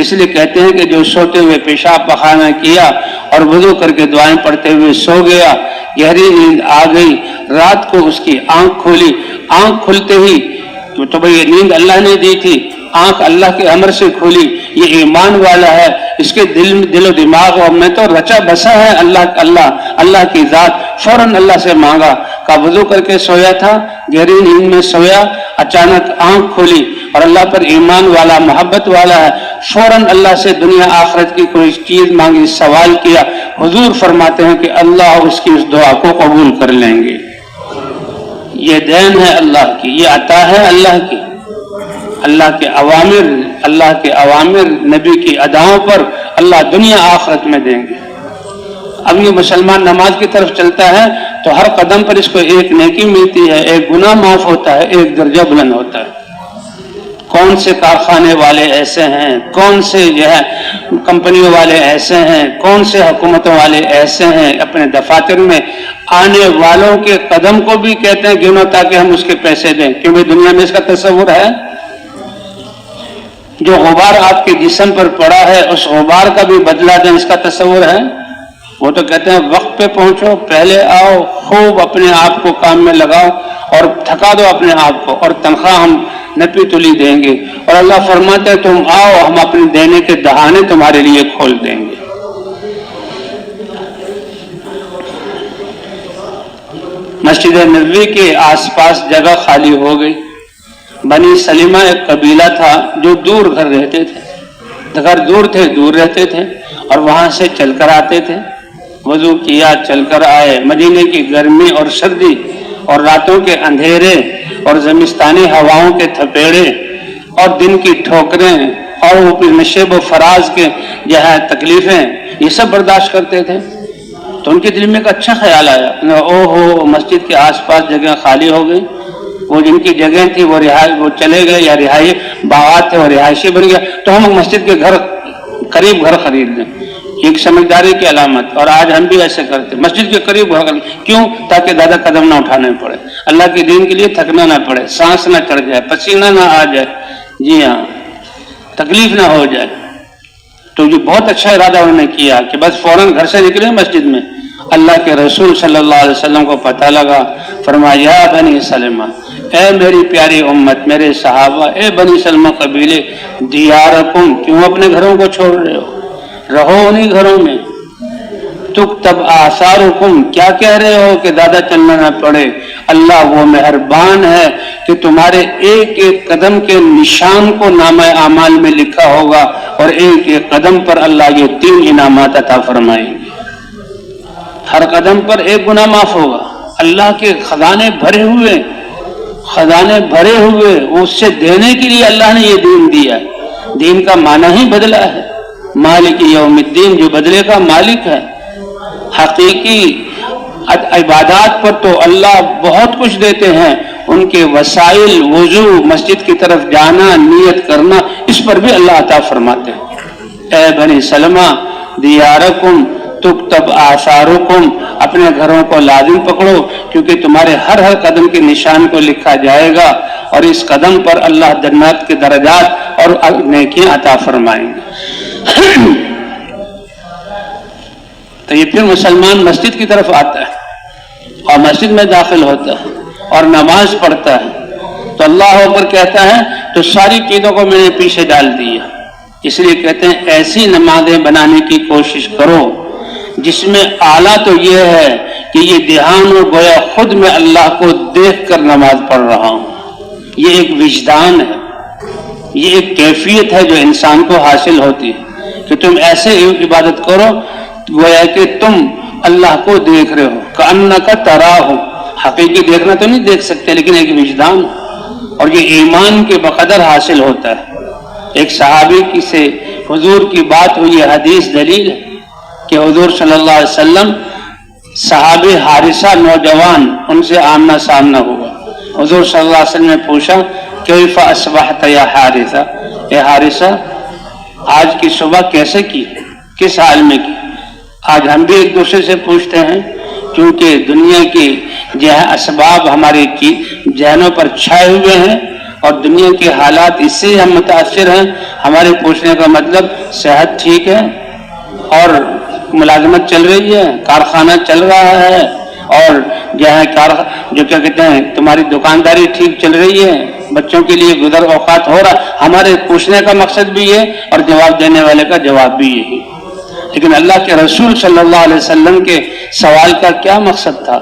اس لیے کہتے ہیں کہ جو سوتے ہوئے پیشاب پخانہ کیا اور وضو کر کے دعائیں پڑھتے ہوئے سو گیا, گہری نیند آ گئی, رات کو اس کی آنکھ کھولی, آنکھ کھلتے ہی تو بھائی یہ نیند اللہ نے دی تھی, آنکھ اللہ کے امر سے کھولی, یہ ایمان والا ہے, اس کے دل و دماغ اور میں تو رچا بسا ہے اللہ کی ذات. فوراً اللہ سے مانگا, کا وضو کر کے سویا تھا, گہری نیند میں سویا, اچانک آنکھ کھولی اور اللہ پر ایمان والا, محبت والا ہے, فوراً اللہ سے دنیا آخرت کی کوئی چیز مانگی, سوال کیا. حضور فرماتے ہیں کہ اللہ اس کی اس دعا کو قبول کر لیں گے. یہ دین ہے اللہ کی, یہ عطا ہے اللہ کی. اللہ کے اوامر نبی کی اداؤں پر اللہ دنیا آخرت میں دیں گے. اب یہ مسلمان نماز کی طرف چلتا ہے تو ہر قدم پر اس کو ایک نیکی ملتی ہے, ایک گناہ معاف ہوتا ہے, ایک درجہ بلند ہوتا ہے. کون سے کارخانے والے ایسے ہیں, کون سے جو ہے کمپنیوں والے ایسے ہیں, کون سے حکومتوں والے ایسے ہیں, اپنے دفاتر میں آنے والوں کے قدم کو بھی کہتے ہیں گنو تاکہ ہم اس کے پیسے دیں. کیونکہ دنیا میں اس کا تصور ہے. جو غبار آپ کے جسم پر پڑا ہے اس غبار کا بھی بدلہ دیں, اس کا تصور ہے. وہ تو کہتے ہیں وقت پہ پہنچو, پہلے آؤ, خوب اپنے آپ کو کام میں لگاؤ اور تھکا دو اپنے آپ کو, اور تنخواہ ہم نپی تلی دیں گے. اور اللہ فرماتا ہے تم آؤ, ہم اپنے دینے کے دہانے تمہارے لیے کھول دیں گے. مسجد نبوی کے آس پاس جگہ خالی ہو گئی. بنی سلیمہ ایک قبیلہ تھا جو دور گھر رہتے تھے, گھر دور تھے, دور رہتے تھے اور وہاں سے چل کر آتے تھے. وضو کیا, چل کر آئے. مدینے کی گرمی اور سردی اور راتوں کے اندھیرے اور زمستانی ہواؤں کے تھپیڑے اور دن کی ٹھوکریں اور اوپر نشیب و فراز کے جو ہے تکلیفیں, یہ سب برداشت کرتے تھے. تو ان کے دل میں ایک اچھا خیال آیا, او ہو مسجد کے آس پاس جگہ خالی ہو گئی, وہ جن کی جگہ تھی وہ چلے گئے, یا رہائی باغات تھے وہ رہائشی بن گیا, تو ہم مسجد کے قریب گھر خرید لیں. ایک سمجھداری کی علامت. اور آج ہم بھی ایسے کرتے, مسجد کے قریب ہو کر, کیوں؟ تاکہ زیادہ قدم نہ اٹھانے پڑے, اللہ کے دین کے لیے تھکنا نہ پڑے, سانس نہ چڑھ جائے, پسینہ نہ آ جائے, جی ہاں, تکلیف نہ ہو جائے. تو یہ بہت اچھا ارادہ انہوں نے کیا کہ بس فوراً گھر سے نکلے مسجد میں. اللہ کے رسول صلی اللہ علیہ وسلم کو پتہ لگا, فرمایا یا بنی سلمہ, اے میری پیاری امت, میرے صحابہ, اے بنی سلمہ قبیلے, دیارکم, کیوں اپنے گھروں کو چھوڑ رہے ہو, رہو انہی گھروں میں. تکتب آثارکم, کیا کہہ رہے ہو کہ زیادہ چلنا نہ پڑے. اللہ وہ مہربان ہے کہ تمہارے ایک ایک قدم کے نشان کو نامہ اعمال میں لکھا ہوگا, اور ایک ایک قدم پر اللہ یہ 3 انعامات عطا فرمائیں گے. ہر قدم پر ایک گناہ معاف ہوگا. اللہ کے خزانے بھرے ہوئے, خزانے بھرے ہوئے, اس سے دینے کے لیے اللہ نے یہ دین دیا ہے. دین کا معنی ہی بدلا ہے, مالک یوم الدین, جو بدلے کا مالک ہے. حقیقی عبادات پر تو اللہ بہت کچھ دیتے ہیں, ان کے وسائل, وضو, مسجد کی طرف جانا, نیت کرنا, اس پر بھی اللہ عطا فرماتے ہیں. اے بنی سلمہ دیارکم تکتب آثارکم, اپنے گھروں کو لازم پکڑو, کیونکہ تمہارے ہر قدم کے نشان کو لکھا جائے گا, اور اس قدم پر اللہ جنت کے درجات اور نیکیاں عطا فرمائیں گے. تو یہ پھر مسلمان مسجد کی طرف آتا ہے اور مسجد میں داخل ہوتا ہے اور نماز پڑھتا ہے, تو اللہ اکبر کہتا ہے تو ساری چیزوں کو میں نے پیچھے ڈال دیا. اس لیے کہتے ہیں ایسی نمازیں بنانے کی کوشش کرو جس میں اعلیٰ تو یہ ہے کہ یہ دھیان ہو گویا خود میں اللہ کو دیکھ کر نماز پڑھ رہا ہوں. یہ ایک وجدان ہے, یہ ایک کیفیت ہے جو انسان کو حاصل ہوتی ہے کہ تم ایسے عبادت کرو گویا کہ تم اللہ کو دیکھ رہے ہو, کأنک تراہ. حقیقی دیکھنا تو نہیں دیکھ سکتے, لیکن ایک وجدان, اور یہ ایمان کے بقدر حاصل ہوتا ہے. ایک صحابی کی سے حضور کی بات ہوئی, یہ حدیث دلیل ہے کہ حضور صلی اللہ علیہ وسلم, صحابی حارثہ نوجوان, ان سے آمنا سامنا ہوا. حضور صلی اللہ علیہ وسلم نے پوچھا کیف اصبحت یا حارثہ, اے حارثہ آج کی صبح کیسے کی, کس حال میں کی. آج ہم بھی ایک دوسرے سے پوچھتے ہیں, کیونکہ دنیا کی جو ہے اسباب ہمارے کی ذہنوں پر چھائے ہوئے ہیں, اور دنیا کے حالات اس سے ہم متاثر ہیں. ہمارے پوچھنے کا مطلب صحت ٹھیک ہے, اور ملازمت چل رہی ہے, کارخانہ چل رہا ہے, اور جو کیا کہتے ہیں تمہاری دکانداری ٹھیک چل رہی ہے, بچوں کے لیے گزر اوقات ہو رہا. ہمارے پوچھنے کا مقصد بھی یہ, اور جواب دینے والے کا جواب بھی یہی. لیکن اللہ کے رسول صلی اللہ علیہ وسلم کے سوال کا کیا مقصد تھا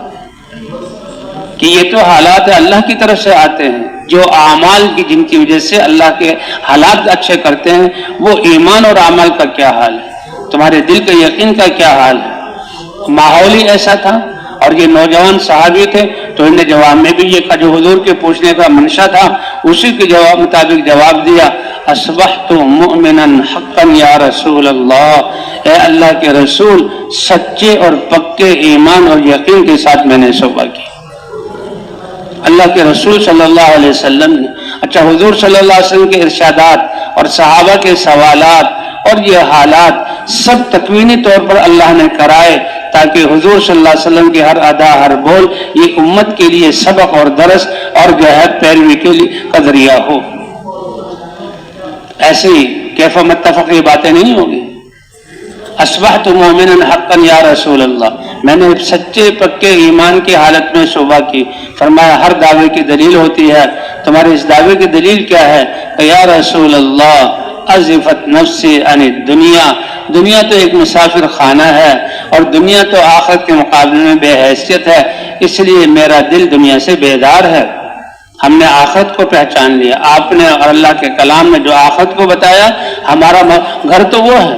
کہ یہ تو حالات اللہ کی طرف سے آتے ہیں, جو اعمال کی جن کی وجہ سے اللہ کے حالات اچھے کرتے ہیں, وہ ایمان اور اعمال کا کیا حال ہے, تمہارے دل کے یقین کا کیا حال ہے. ماحول ہی ایسا تھا, اور یہ نوجوان صحابی تھے, تو انہوں نے جواب میں بھی یہ کہا جو حضور کے پوچھنے کا منشا تھا, اسی کے جواب مطابق جواب دیا, اصبحت مؤمنا حقا یا رسول اللہ, اے اللہ کے رسول سچے اور پکے ایمان اور یقین کے ساتھ میں نے صبح کی. اللہ کے رسول صلی اللہ علیہ وسلم نے, اچھا حضور صلی اللہ علیہ وسلم کے ارشادات اور صحابہ کے سوالات اور یہ حالات سب تکوینی طور پر اللہ نے کرائے, تاکہ حضور صلی اللہ علیہ وسلم کی ہر ادا ہر بول یہ امت کے لیے سبق اور درس اور جو ہے پیروی کے لیے کا ذریعہ ہو. ایسی کیف متفق یہ باتیں نہیں ہوگی. اصبحت مومنا حقا یا رسول اللہ, میں نے سچے پکے ایمان کی حالت میں صبح کی. فرمایا ہر دعوے کی دلیل ہوتی ہے, تمہارے اس دعوے کی دلیل کیا ہے کہ یا رسول اللہ ازفت نفسی عن الدنیا, دنیا تو ایک مسافر خانہ ہے, اور دنیا تو آخرت کے مقابلے میں بے حیثیت ہے, اس لیے میرا دل دنیا سے بیدار ہے. ہم نے آخرت کو پہچان لیا, آپ نے اور اللہ کے کلام میں جو آخرت کو بتایا, ہمارا گھر تو وہ ہے.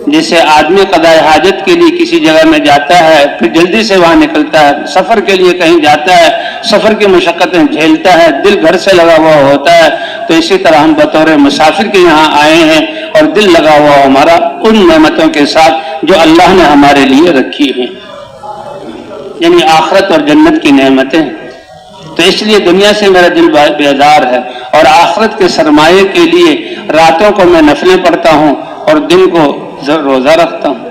جیسے آدمی قضاء حاجت کے لیے کسی جگہ میں جاتا ہے, پھر جلدی سے وہاں نکلتا ہے, سفر کے لیے کہیں جاتا ہے, سفر کی مشقتیں جھیلتا ہے, دل گھر سے لگا ہوا ہوتا ہے, تو اسی طرح ہم بطور مسافر کے یہاں آئے ہیں, اور دل لگا ہوا ہمارا ان نعمتوں کے ساتھ جو اللہ نے ہمارے لیے رکھی ہیں, یعنی آخرت اور جنت کی نعمتیں. تو اس لیے دنیا سے میرا دل بیدار ہے, اور آخرت کے سرمایے کے لیے راتوں کو میں نفلیں پڑھتا ہوں اور دن کو روزہ رکھتا ہوں،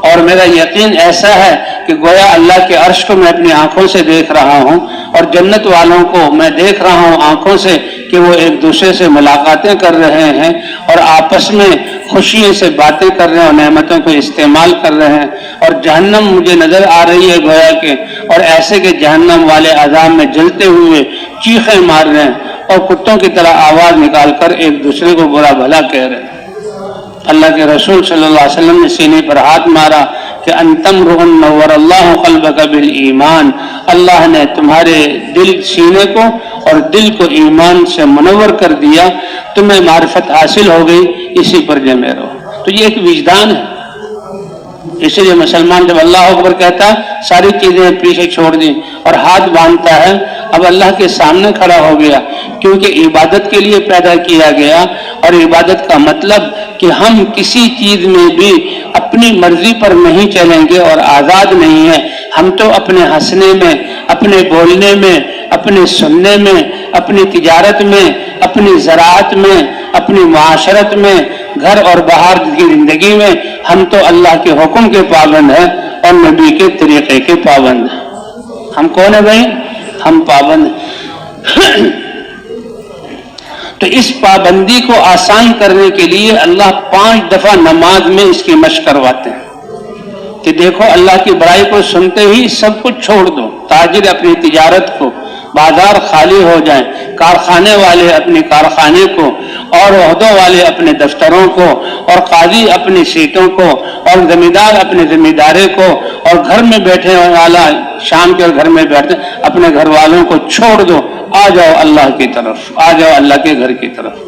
اور میرا یقین ایسا ہے کہ گویا اللہ کے عرش کو میں اپنی آنکھوں سے دیکھ رہا ہوں، اور جنت والوں کو میں دیکھ رہا ہوں آنکھوں سے کہ وہ ایک دوسرے سے ملاقاتیں کر رہے ہیں اور آپس میں خوشیوں سے باتیں کر رہے ہیں اور نعمتوں کو استعمال کر رہے ہیں، اور جہنم مجھے نظر آ رہی ہے گویا کہ، اور ایسے کہ جہنم والے عذاب میں جلتے ہوئے چیخیں مار رہے ہیں اور کتوں کی طرح آواز نکال کر ایک دوسرے کو برا بھلا کہہ رہے ہیں۔ اللہ کے رسول صلی اللہ علیہ وسلم نے سینے پر ہاتھ مارا کہ انتم رغن نور اللہ قلبک بالایمان، اللہ نے تمہارے دل سینے کو اور دل کو ایمان سے منور کر دیا، تمہیں معرفت حاصل ہو گئی، اسی پر جمے رہو۔ تو یہ ایک وجدان ہے، اسی لیے مسلمان جب اللہ اکبر کہتا ہے ساری چیزیں پیچھے چھوڑ دیں اور ہاتھ باندھتا ہے، اب اللہ کے سامنے کھڑا ہو گیا، کیونکہ عبادت کے لیے پیدا کیا گیا، اور عبادت کا مطلب کہ ہم کسی چیز میں بھی اپنی مرضی پر نہیں چلیں گے اور آزاد نہیں ہیں، ہم تو اپنے ہنسنے میں، اپنے بولنے میں، اپنے سننے میں، اپنی تجارت میں، اپنی زراعت میں، اپنی معاشرت میں، گھر اور باہر کی زندگی میں ہم تو اللہ کے حکم کے پابند ہیں اور نبی کے طریقے کے پابند ہیں۔ ہم کون ہیں بھائی؟ ہم پابند ہیں۔ تو اس پابندی کو آسان کرنے کے لیے اللہ 5 دفعہ نماز میں اس کی مشق کرواتے ہیں کہ دیکھو اللہ کی بڑائی کو سنتے ہی سب کچھ چھوڑ دو، تاجر اپنی تجارت کو، بازار خالی ہو جائیں، کارخانے والے اپنے کارخانے کو، اور عہدوں والے اپنے دفتروں کو، اور قاضی اپنی سیٹوں کو، اور زمیندار اپنے زمیندارے کو، اور گھر میں بیٹھے والا شام کے گھر میں بیٹھے اپنے گھر والوں کو چھوڑ دو، آ جاؤ اللہ کی طرف، آ جاؤ اللہ کے گھر کی طرف،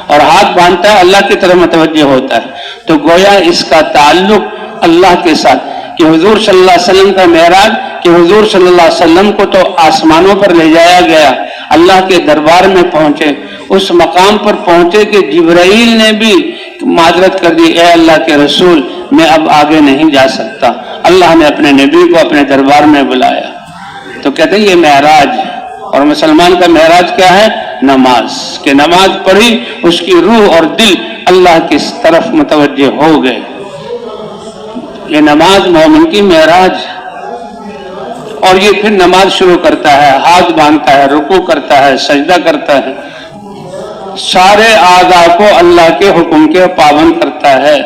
اور ہاتھ باندھتا ہے اللہ کی طرف متوجہ ہوتا ہے۔ تو گویا اس کا تعلق اللہ کے ساتھ، کہ حضور صلی اللہ علیہ وسلم کا معراج، کہ حضور صلی اللہ علیہ وسلم کو تو آسمانوں پر لے جایا گیا، اللہ کے دربار میں پہنچے، اس مقام پر پہنچے کہ جبرائیل نے بھی معذرت کر دی، اے اللہ کے رسول میں اب آگے نہیں جا سکتا، اللہ نے اپنے نبی کو اپنے دربار میں بلایا۔ تو کہتے ہیں یہ معراج ہے، اور مسلمان کا معراج کیا ہے؟ نماز، کہ نماز پڑھی اس کی روح اور دل اللہ کی طرف متوجہ ہو گئے۔ یہ نماز مومن کی معراج، اور یہ پھر نماز شروع کرتا ہے، ہاتھ باندھتا ہے، رکوع کرتا ہے، سجدہ کرتا ہے، سارے اعضاء کو اللہ کے حکم کے پابند کرتا ہے۔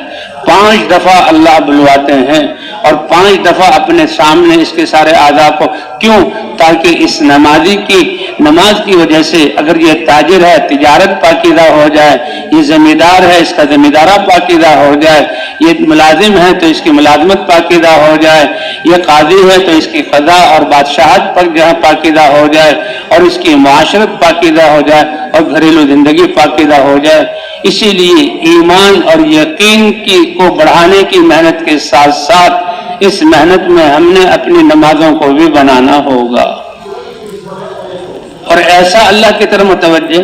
5 دفعہ اللہ بلواتے ہیں، اور 5 دفعہ اپنے سامنے اس کے سارے اعضاء کو، کیوں؟ تاکہ اس نمازی کی نماز کی وجہ سے، اگر یہ تاجر ہے تجارت پاکیزہ ہو جائے، یہ زمیندار ہے اس کا زمیندارہ پاکیزہ ہو جائے، یہ ملازم ہے تو اس کی ملازمت پاکیزہ ہو جائے، یہ قاضی ہے تو اس کی قضا اور بادشاہت پر پاکیزہ ہو جائے، اور اس کی معاشرت پاکیزہ ہو جائے، اور گھریلو زندگی پاکیزہ ہو جائے۔ اسی لیے ایمان اور یقین کو بڑھانے کی محنت کے ساتھ ساتھ اس محنت میں ہم نے اپنی نمازوں کو بھی بنانا ہوگا، اور ایسا اللہ کی طرف متوجہ۔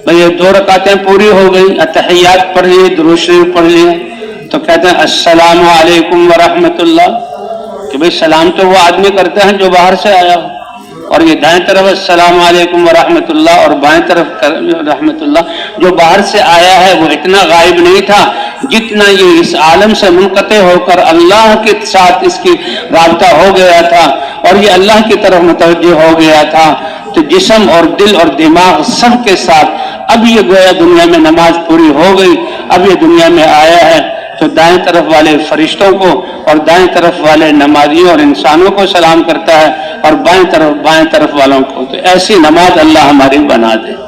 بھئی 2 رکعتیں پوری ہو گئی، اتحیات پڑھ لیے، درود شریف پڑھ لیے، تو کہتے ہیں السلام علیکم ورحمۃ اللہ، کہ بھئی سلام تو وہ آدمی کرتے ہیں جو باہر سے آیا ہو، اور یہ دائیں طرف السلام علیکم ورحمۃ اللہ، اور بائیں طرف رحمۃ اللہ۔ جو باہر سے آیا ہے وہ اتنا غائب نہیں تھا جتنا یہ اس عالم سے منقطع ہو کر اللہ کے ساتھ اس کی رابطہ ہو گیا تھا، اور یہ اللہ کی طرف متوجہ ہو گیا تھا۔ تو جسم اور دل اور دماغ سب کے ساتھ اب یہ گویا دنیا میں نماز پوری ہو گئی، اب یہ دنیا میں آیا ہے، تو دائیں طرف والے فرشتوں کو اور دائیں طرف والے نمازیوں اور انسانوں کو سلام کرتا ہے، اور بائیں طرف والوں کو۔ تو ایسی نماز اللہ ہماری بنا دے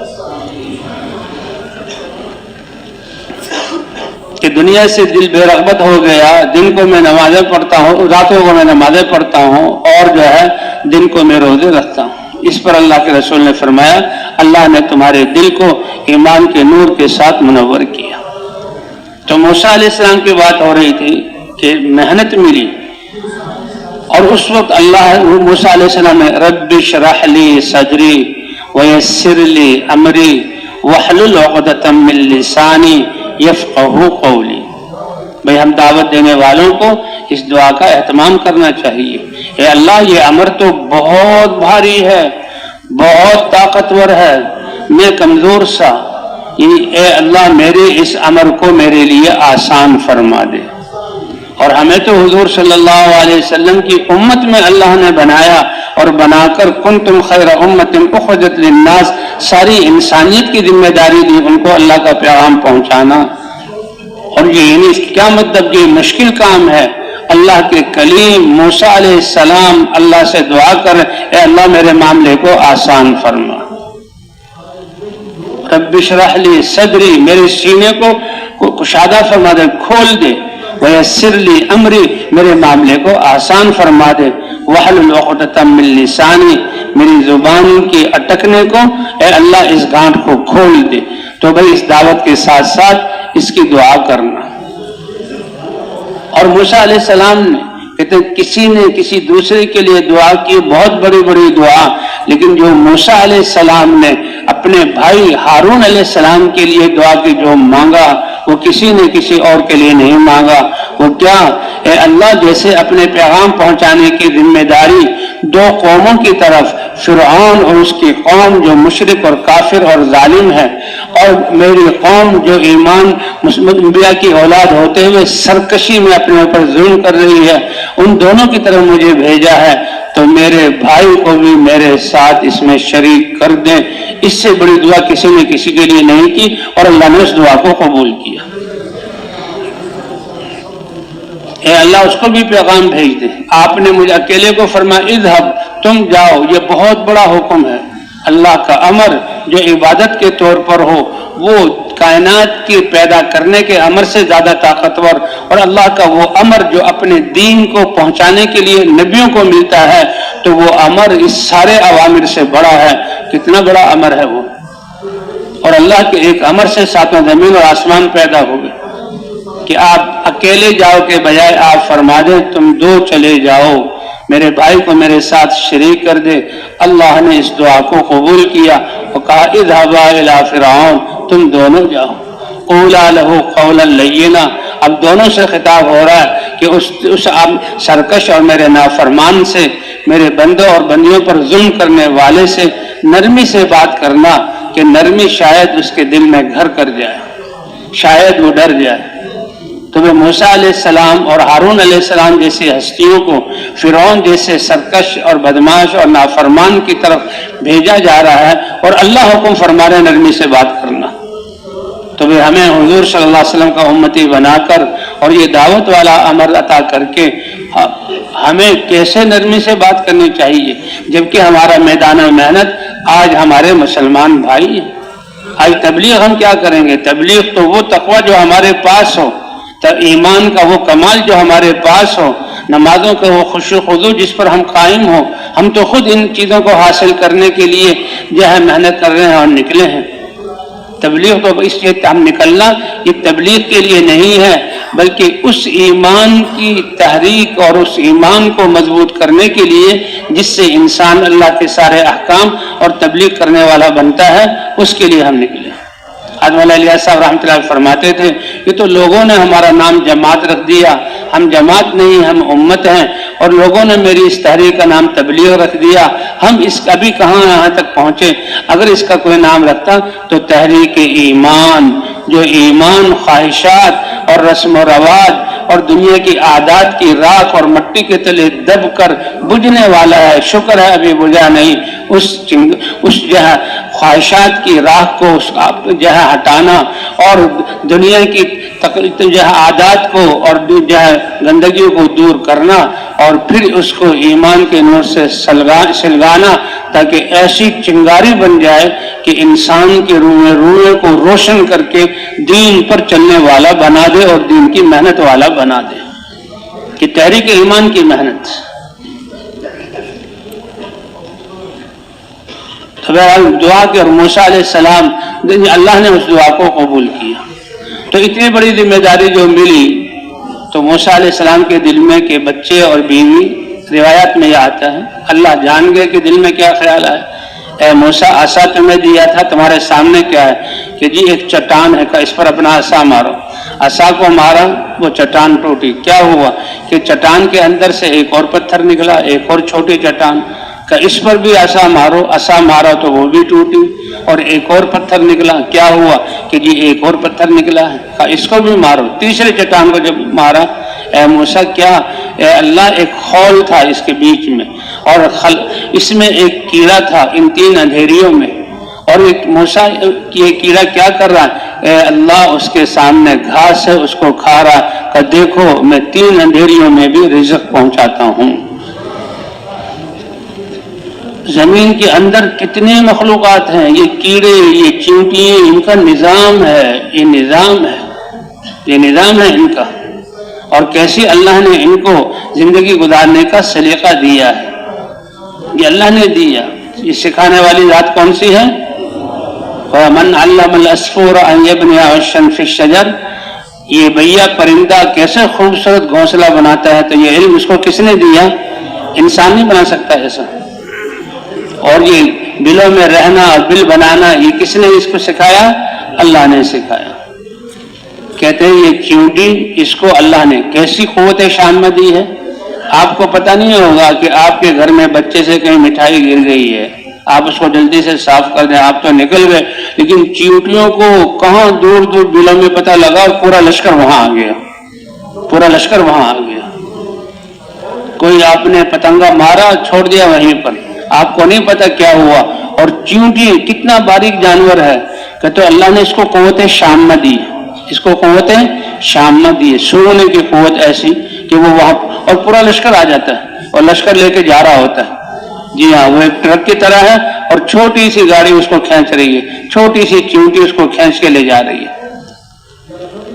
کہ دنیا سے دل بے رغبت ہو گیا، دن کو میں نمازیں پڑھتا ہوں، راتوں کو میں نمازیں پڑھتا ہوں، اور جو ہے دن کو میں روزے رکھتا ہوں۔ اس پر اللہ کے رسول نے فرمایا اللہ نے تمہارے دل کو ایمان کے نور کے ساتھ منور کیا۔ تو موسیٰ علیہ السلام کی بات ہو رہی تھی کہ محنت ملی، اور اس وقت اللہ موسیٰ علیہ السلام نے رب اشرح لی صدری ویسر لی امری واحلل عقدۃ من لسانی یفقہوا قولی۔ بھئی ہم دعوت دینے والوں کو اس دعا کا اہتمام کرنا چاہیے، اے اللہ یہ امر تو بہت بھاری ہے، بہت طاقتور ہے، میں کمزور سا، اے اللہ میرے اس امر کو میرے لیے آسان فرما دے. اور ہمیں تو حضور صلی اللہ علیہ وسلم کی امت میں اللہ نے بنایا اور بنا کر کنتم خیر امت اخرجت للناس، ساری انسانیت کی ذمہ داری دی ان کو اللہ کا پیغام پہنچانا. اور یہ یعنی کیا مطلب یہ مشکل کام ہے. اللہ کے کلیم موسیٰ علیہ السلام اللہ سے دعا کر اے اللہ میرے معاملے کو آسان فرما. رب اشرح لی صدری، میرے سینے کو کشادہ فرما دے، کھول دے. ویسر لی امری، میرے معاملے کو آسان فرما دے. واحلل عقدۃ من لسانی، میری زبان کی اٹکنے کو اے اللہ اس گانٹھ کو کھول دے. تو بھائی اس دعوت کے ساتھ ساتھ اس کی دعا کرنا. اور موسیٰ علیہ السلام نے کہتے کسی نے کسی دوسرے کے لیے دعا کی، بہت بڑی بڑی دعا، لیکن جو موسیٰ علیہ السلام نے اپنے بھائی ہارون علیہ السلام کے لیے دعا کی، جو مانگا وہ کسی نے کسی اور کے لیے نہیں مانگا. وہ کیا؟ اے اللہ جیسے اپنے پیغام پہنچانے کی ذمہ داری دو قوموں کی طرف، فرعون اور اس کی قوم جو مشرک اور کافر اور ظالم ہے، اور میری قوم جو ایمان انبیاء کی اولاد ہوتے ہوئے سرکشی میں اپنے اوپر ظلم کر رہی ہے، ان دونوں کی طرف مجھے بھیجا ہے، تو میرے بھائی کو بھی میرے ساتھ اس میں شریک کر دیں. اس سے بڑی دعا کسی نے کسی کے لیے نہیں کی اور اللہ نے اس دعا کو قبول کیا. اے اللہ اس کو بھی پیغام بھیج دے. آپ نے مجھے اکیلے کو فرمایا اذهب، تم جاؤ. یہ بہت بڑا حکم ہے. اللہ کا امر جو عبادت کے طور پر ہو، وہ کائنات کی پیدا کرنے کے امر سے زیادہ طاقتور، اور اللہ کا وہ امر جو اپنے دین کو پہنچانے کے لیے نبیوں کو ملتا ہے، تو وہ امر اس سارے اوامر سے بڑا ہے. کتنا بڑا امر ہے وہ. اور اللہ کے ایک امر سے ساتوں زمین اور آسمان پیدا ہو گئے کہ آپ اکیلے جاؤ کے بجائے آپ فرما دیں تم دو چلے جاؤ، میرے بھائی کو میرے ساتھ شریک کر دے. اللہ نے اس دعا کو قبول کیا اور کہا اذهبا الی فرعون، تم دونوں جاؤ. قولا له قولا لینا. اب دونوں سے خطاب ہو رہا ہے کہ اس سرکش اور میرے نافرمان سے، میرے بندوں اور بندیوں پر ظلم کرنے والے سے نرمی سے بات کرنا، کہ نرمی شاید اس کے دل میں گھر کر جائے، شاید وہ ڈر جائے. تو وہ موسیٰ علیہ السلام اور ہارون علیہ السلام جیسی ہستیوں کو فرعون جیسے سرکش اور بدماش اور نافرمان کی طرف بھیجا جا رہا ہے، اور اللہ حکم فرما رہے نرمی سے بات کرنا. تو وہ ہمیں حضور صلی اللہ علیہ وسلم کا امتی بنا کر اور یہ دعوت والا امر عطا کر کے ہمیں کیسے نرمی سے بات کرنی چاہیے، جبکہ ہمارا میدان محنت آج ہمارے مسلمان بھائی ہیں. آج تبلیغ ہم کیا کریں گے؟ تبلیغ تو وہ تقوی جو ہمارے پاس ہو، ایمان کا وہ کمال جو ہمارے پاس ہو، نمازوں کا وہ خشوع و خضوع جس پر ہم قائم ہو. ہم تو خود ان چیزوں کو حاصل کرنے کے لیے جو ہے محنت کر رہے ہیں اور نکلے ہیں. تبلیغ تو اس لیے ہم نکلنا یہ تبلیغ کے لیے نہیں ہے، بلکہ اس ایمان کی تحریک اور اس ایمان کو مضبوط کرنے کے لیے جس سے انسان اللہ کے سارے احکام اور تبلیغ کرنے والا بنتا ہے، اس کے لیے ہم نکلے. آدم علیہ صاحب رحمۃ اللہ فرماتے تھے کہ تو لوگوں نے ہمارا نام جماعت رکھ دیا، ہم جماعت نہیں ہم امت ہیں، اور لوگوں نے میری اس تحریک کا نام تبلیغ رکھ دیا. ہم اس ابھی کہاں یہاں تک پہنچے؟ اگر اس کا کوئی نام رکھتا تو تحریک ایمان، جو ایمان خواہشات اور رسم و رواج اور دنیا کی عادات کی راکھ اور مٹی کے تلے دب کر بجھنے والا ہے. شکر ہے ابھی بجھا نہیں. اس جو ہے خواہشات کی راکھ کو جو ہے ہٹانا اور دنیا کی جو ہے عادات کو اور جو ہے گندگیوں کو دور کرنا، اور پھر اس کو ایمان کے نور سے سلگانا، تاکہ ایسی چنگاری بن جائے کہ انسان کے روح کو روشن کر کے دین پر چلنے والا بنا دے اور دین کی محنت والا بنا دے. کہ تحریک ایمان کی محنت. تو دعا کی، اور موسیٰ علیہ السلام اللہ نے اس دعا کو قبول کیا. تو اتنی بڑی ذمہ داری جو ملی، تو موسیٰ علیہ السلام کے دل میں کہ بچے اور بیوی، روایات میں یہ آتا ہے اللہ جان گئے کہ دل میں کیا خیال آیا. اے موسیٰ عصا تمہیں دیا تھا، تمہارے سامنے کیا ہے؟ کہ جی ایک چٹان ہے، اس پر اپنا عصا مارو. عصا کو مارا، وہ چٹان ٹوٹی. کیا ہوا کہ چٹان کے اندر سے ایک اور پتھر نکلا، ایک اور چھوٹی چٹان. کہ اس پر بھی عصا مارو، عصا مارا تو وہ بھی ٹوٹی. اور ایک اور پتھر نکلا. کیا ہوا کہ جی ایک اور پتھر نکلا ہے, کہا اس کو بھی مارو. تیسرے چٹان کو جب مارا, اے موسیٰ کیا, اے اللہ ایک خول تھا اس کے بیچ میں, اور اس میں ایک کیڑا تھا ان تین اندھیریوں میں, اور ایک موسیٰ یہ کیڑا کیا کر رہا ہے, اے اللہ اس کے سامنے گھاس ہے اس کو کھا رہا, کہ دیکھو میں تین اندھیریوں میں بھی رزق پہنچاتا ہوں. زمین کے اندر کتنے مخلوقات ہیں, یہ کیڑے, یہ چیونٹیاں, ان کا نظام ہے, یہ نظام ہے, یہ نظام ہے ان کا, اور کیسی اللہ نے ان کو زندگی گزارنے کا سلیقہ دیا ہے, یہ اللہ نے دیا. یہ سکھانے والی ذات کون سی ہے؟ وَمَنْ عَلَّمَ الْعَصْفُورَ أَنْ يَبْنِيَ عَشًّا فِي الشَّجَرِ. یہ بھیا پرندہ کیسے خوبصورت گھونسلہ بناتا ہے, تو یہ علم اس کو کس نے دیا؟ انسان نہیں بنا سکتا ایسا. اور یہ بلوں میں رہنا اور بل بنانا, یہ کس نے اس کو سکھایا؟ اللہ نے سکھایا. کہتے ہیں یہ چیونٹی, اس کو اللہ نے کیسی قوت شان میں دی ہے. آپ کو پتہ نہیں ہوگا کہ آپ کے گھر میں بچے سے کہیں مٹھائی گر گئی ہے, آپ اس کو جلدی سے صاف کر دیں, آپ تو نکل گئے, لیکن چیونٹیوں کو کہاں دور دور بلوں میں پتہ لگا, پورا لشکر وہاں آ گیا, پورا لشکر وہاں آ گیا. کوئی آپ نے پتنگا مارا چھوڑ دیا وہیں پر, آپ کو نہیں پتا کیا ہوا. اور چیونٹی کتنا باریک جانور ہے, کہ تو اللہ نے اس کو قوت شامہ دی, اس کو قوت شامہ دی, سونے کی قوت ایسی کہ وہ وہاں, اور پورا لشکر آ جاتا ہے اور لشکر لے کے جا رہا ہوتا ہے. جی ہاں, وہ ایک ٹرک کی طرح ہے, اور چھوٹی سی گاڑی اس کو کھینچ رہی ہے, چھوٹی سی چیونٹی اس کو کھینچ کے لے جا رہی ہے.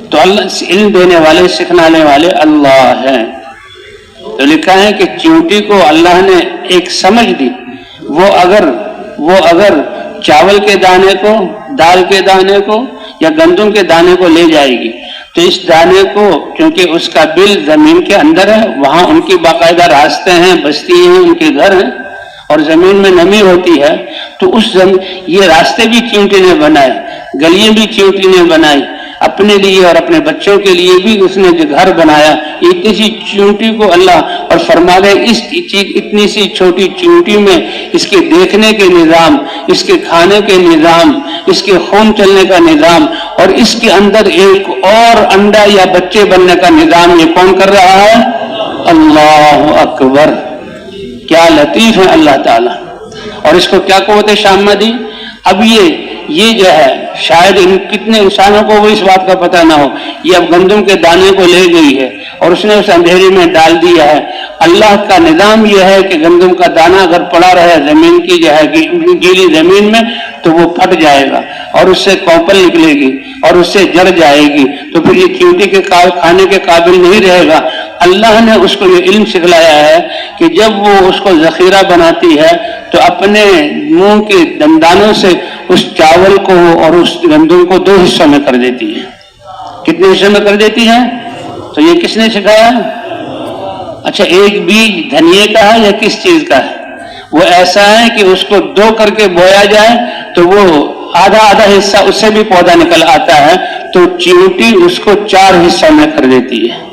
تو اللہ علم دینے والے, سکھلانے والے اللہ ہیں. تو لکھا ہے کہ چیونٹی کو اللہ نے ایک سمجھ دی, وہ اگر چاول کے دانے کو, دال کے دانے کو یا گندم کے دانے کو لے جائے گی, تو اس دانے کو, کیونکہ اس کا بل زمین کے اندر ہے, وہاں ان کی باقاعدہ راستے ہیں, بستی ہیں, ان کے گھر ہیں, اور زمین میں نمی ہوتی ہے, تو یہ راستے بھی چیونٹی نے بنائے, گلیاں بھی چیونٹی نے بنائی, اپنے لیے اور اپنے بچوں کے لیے بھی اس نے جو گھر بنایا. اتنی سی چیونٹی کو اللہ, اور فرما دے اس اتنی سی چھوٹی چیونٹی میں اس کے دیکھنے کے نظام, اس کے کھانے کے نظام, اس کے خون چلنے کا نظام, اور اس کے اندر ایک اور انڈا یا بچے بننے کا نظام, یہ کون کر رہا ہے؟ اللہ اکبر. کیا لطیف ہے اللہ تعالیٰ. اور اس کو کیا قوت شامہ دی. اب یہ جو ہے, شاید ان کتنے انسانوں کو وہ اس بات کا پتہ نہ ہو, یہ اب گندم کے دانے کو لے گئی ہے اور اس نے اس اندھیری میں ڈال دیا ہے. اللہ کا نظام یہ ہے کہ گندم کا دانہ اگر پڑا رہے زمین کی جو ہے گیلی زمین میں, تو وہ پھٹ جائے گا اور اس سے کوپل نکلے گی اور اس سے جڑ جائے گی, تو پھر یہ چیونٹی کے کھانے کے قابل نہیں رہے گا. اللہ نے اس کو یہ علم سکھلایا ہے کہ جب وہ اس کو ذخیرہ بناتی ہے, تو اپنے منہ کے دندانوں سے اس چاول کو اور اس گندم کو 2 حصوں میں کر دیتی ہے. کتنے حصوں میں کر دیتی ہے؟ تو یہ کس نے سکھایا؟ اچھا, ایک بیج دھنیے کا ہے یا کس چیز کا ہے؟ وہ ایسا ہے کہ اس کو 2 کر کے بویا جائے تو وہ آدھا حصہ اس سے بھی پودا نکل آتا ہے. تو چیونٹی اس کو 4 حصوں میں کر دیتی ہے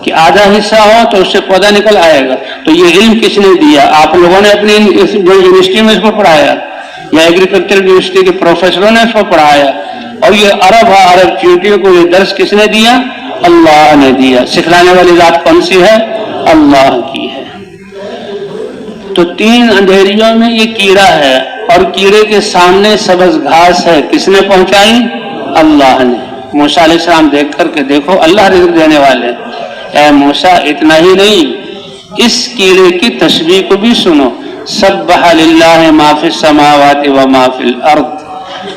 کہ آدھا حصہ ہو تو اس سے پودا نکل آئے گا. تو یہ علم کس نے دیا؟ آپ لوگوں نے اپنی یونیورسٹی میں اس کو پڑھایا, یا ایگریکلچر یونیورسٹی کے پروفیسروں نے اس کو پڑھایا, اور یہ عرب چیونٹیوں کو یہ درس کس نے دیا؟ اللہ نے دیا. سکھلانے والی ذات کون سی ہے؟ اللہ کی ہے. تو 3 اندھیریوں میں یہ کیڑا ہے, اور کیڑے کے سامنے سبز گھاس ہے, کس نے پہنچائی؟ اللہ نے. موسیٰ علیہ السلام دیکھ کر کے دیکھو, اللہ رزق دینے والے. اے موسیٰ, اتنا ہی نہیں, اس کیڑے کی تسبیح کو بھی سنو. سبح للہ ما فی السماوات و ما فی الارض.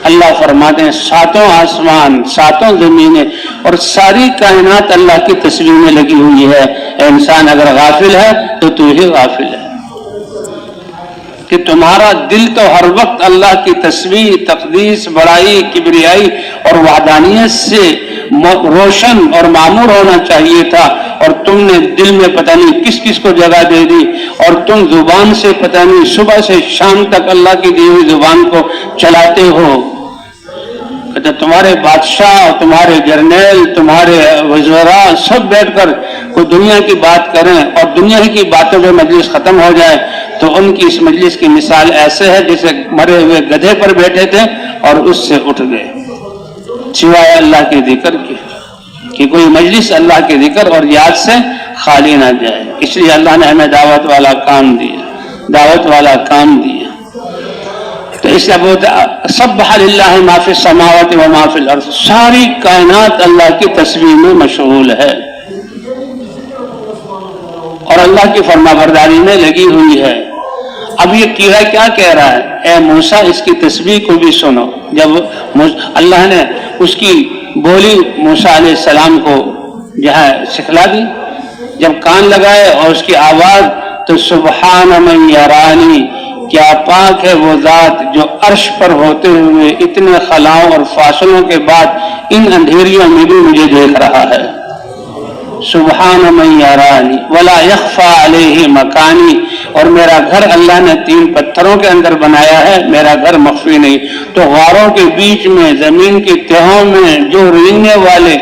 اللہ فرماتے ہیں 7 آسمان, 7 زمینیں اور ساری کائنات اللہ کی تسبیح میں لگی ہوئی ہے. اے انسان, اگر غافل ہے تو تو ہی غافل ہے, کہ تمہارا دل تو ہر وقت اللہ کی تسبیح, تقدیس, بڑائی, کبریائی اور وحدانیت سے روشن اور معمور ہونا چاہیے تھا, اور تم نے دل میں پتہ نہیں کس کس کو جگہ دے دی, اور تم زبان سے پتہ نہیں صبح سے شام تک اللہ کی دی ہوئی زبان کو چلاتے ہو. تو تمہارے بادشاہ اور تمہارے جرنیل تمہارے وزراء سب بیٹھ کر کوئی دنیا کی بات کریں اور دنیا ہی کی باتوں پہ مجلس ختم ہو جائے تو ان کی اس مجلس کی مثال ایسے ہے جیسے مرے ہوئے گدھے پر بیٹھے تھے اور اس سے اٹھ گئے، سوائے اللہ کے ذکر کے، کہ کوئی مجلس اللہ کے ذکر اور یاد سے خالی نہ جائے۔ اس لیے اللہ نے ہمیں دعوت والا کام دیا، دعوت والا کام دیا۔ تو اس لیے سبح للہ ما فی السماوات و ما فی الارض، ساری کائنات اللہ کی تسبیح میں مشغول ہے اور اللہ کی فرما برداری میں لگی ہوئی ہے۔ اب یہ کیڑا کیا کہہ رہا ہے؟ اے موسیٰ اس کی تسبیح کو بھی سنو۔ جب اللہ نے اس کی بولی موسیٰ علیہ السلام کو جو ہے سکھلا دی، جب کان لگائے اور اس کی آواز، تو سبحان من یرانی، کیا پاک ہے وہ ذات جو عرش پر ہوتے ہوئے اتنے خلاؤں اور فاصلوں کے بعد ان اندھیریوں میں بھی مجھے دیکھ رہا ہے۔ سبحان من یرانی ولا یخفی علیہ مکانی، اور میرا گھر اللہ نے 3 پتھروں کے اندر بنایا ہے، میرا گھر مخفی نہیں۔ تو غاروں کے بیچ میں، زمین کی تہوں میں جو رینگنے والے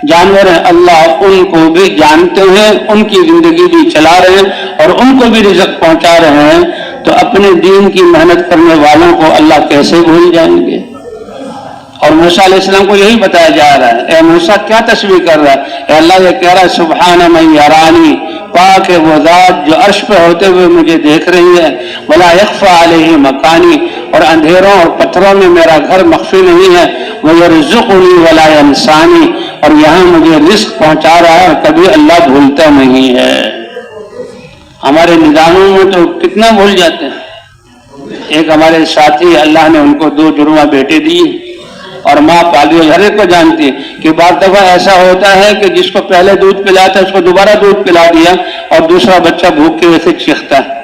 جانور ہیں، اللہ ان کو بھی جانتے ہیں، ان کی زندگی بھی چلا رہے ہیں اور ان کو بھی رزق پہنچا رہے ہیں۔ تو اپنے دین کی محنت کرنے والوں کو اللہ کیسے بھول جائیں گے؟ اور موسیٰ علیہ السلام کو یہی بتایا جا رہا ہے، اے موسیٰ کیا تسبیح کر رہا ہے؟ اے اللہ یہ کہہ رہا ہے سبحان من یرانی، پاک ہے وہ ذات جو عرش پہ ہوتے ہوئے مجھے دیکھ رہی ہے، ولا یخفی علیہ مکانی، اور اندھیروں اور پتھروں میں میرا گھر مخفی نہیں ہے، ویرزقنی ولا ینسانی، اور یہاں مجھے رزق پہنچا رہا ہے اور کبھی اللہ بھولتا نہیں ہے۔ ہمارے نظاموں میں تو کتنا بھول جاتے ہیں۔ ایک ہمارے ساتھی، اللہ نے ان کو 2 جڑواں بیٹے دیے اور ماں پالی، ہر ایک کو جانتی ہے کہ بعض دفعہ ایسا ہوتا ہے کہ جس کو پہلے دودھ پلایا تھا اس کو دوبارہ دودھ پلا دیا اور دوسرا بچہ بھوک کے ویسے چیختا ہے۔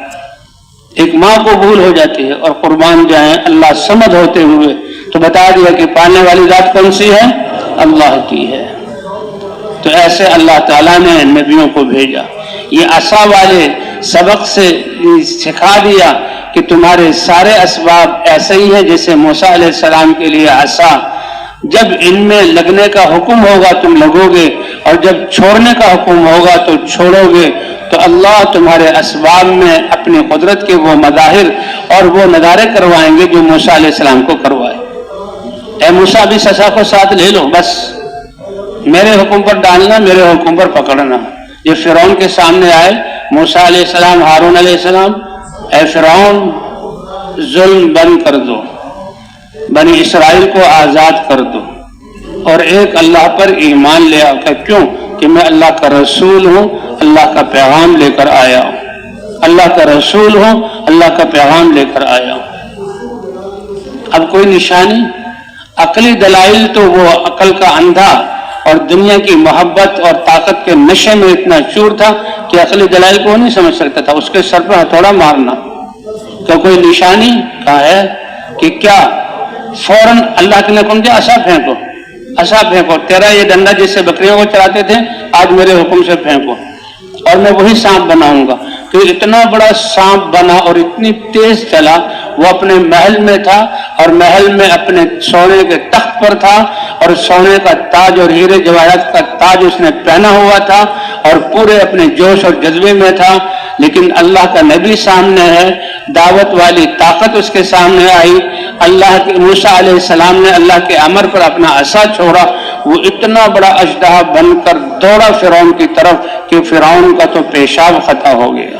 ایک ماں کو بھول ہو جاتی ہے، اور قربان جائیں اللہ سمد ہوتے ہوئے تو بتا دیا کہ پالنے والی ذات کون سی ہے؟ اللہ کی ہے۔ تو ایسے اللہ تعالیٰ نے نبیوں کو بھیجا۔ یہ عصا والے سبق سے سکھا دیا کہ تمہارے سارے اسباب ایسے ہی ہیں جیسے موسیٰ علیہ السلام کے لیے عصا، جب ان میں لگنے کا حکم ہوگا تم لگو گے، اور جب چھوڑنے کا حکم ہوگا تو چھوڑو گے۔ تو اللہ تمہارے اسباب میں اپنی قدرت کے وہ مظاہر اور وہ نظارے کروائیں گے جو موسیٰ علیہ السلام کو کروائے۔ اے موسیٰ ابھی عصا کو ساتھ لے لو، بس میرے حکم پر ڈالنا، میرے حکم پر پکڑنا۔ یہ فرعون کے سامنے آئے موسیٰ علیہ السلام، ہارون علیہ السلام، اے فرعون ظلم بند کر دو، بنی اسرائیل کو آزاد کر دو، اور ایک اللہ پر ایمان لے آؤ۔ کہ کیوں؟ کہ میں اللہ کا رسول ہوں، اللہ کا پیغام لے کر آیا ہوں، اللہ کا رسول ہوں، اللہ کا پیغام لے کر آیا ہوں۔ اب کوئی نشانی؟ عقلی دلائل تو وہ عقل کا اندھا اور دنیا کی محبت اور طاقت کے نشے میں اتنا چور تھا کہ عقلی دلائل کو نہیں سمجھ سکتا تھا۔ اس کے سر پہ ہتھوڑا مارنا، تو کوئی نشانی کہاں ہے کہ کیا؟ فوراً اللہ کے نے حکم دیا عصا پھینکو، عصا پھینکو، تیرا یہ ڈنڈا جس سے بکریوں کو چراتے تھے آج میرے حکم سے پھینکو، اور میں وہی سانپ بناؤں گا۔ تو اتنا بڑا سانپ بنا اور اتنی تیز چلا، وہ اپنے محل میں تھا اور محل میں اپنے سونے کے تخت پر تھا، اور سونے کا تاج اور ہیرے جواہرات کا تاج اس نے پہنا ہوا تھا اور پورے اپنے جوش اور جذبے میں تھا۔ لیکن اللہ کا نبی سامنے ہے، دعوت والی طاقت اس کے سامنے آئی، اللہ کے موسیٰ علیہ السلام نے اللہ کے امر پر اپنا عصا چھوڑا، وہ اتنا بڑا اژدہا بن کر دوڑا فرعون کی طرف کہ فرعون کا تو پیشاب خطا ہو گیا،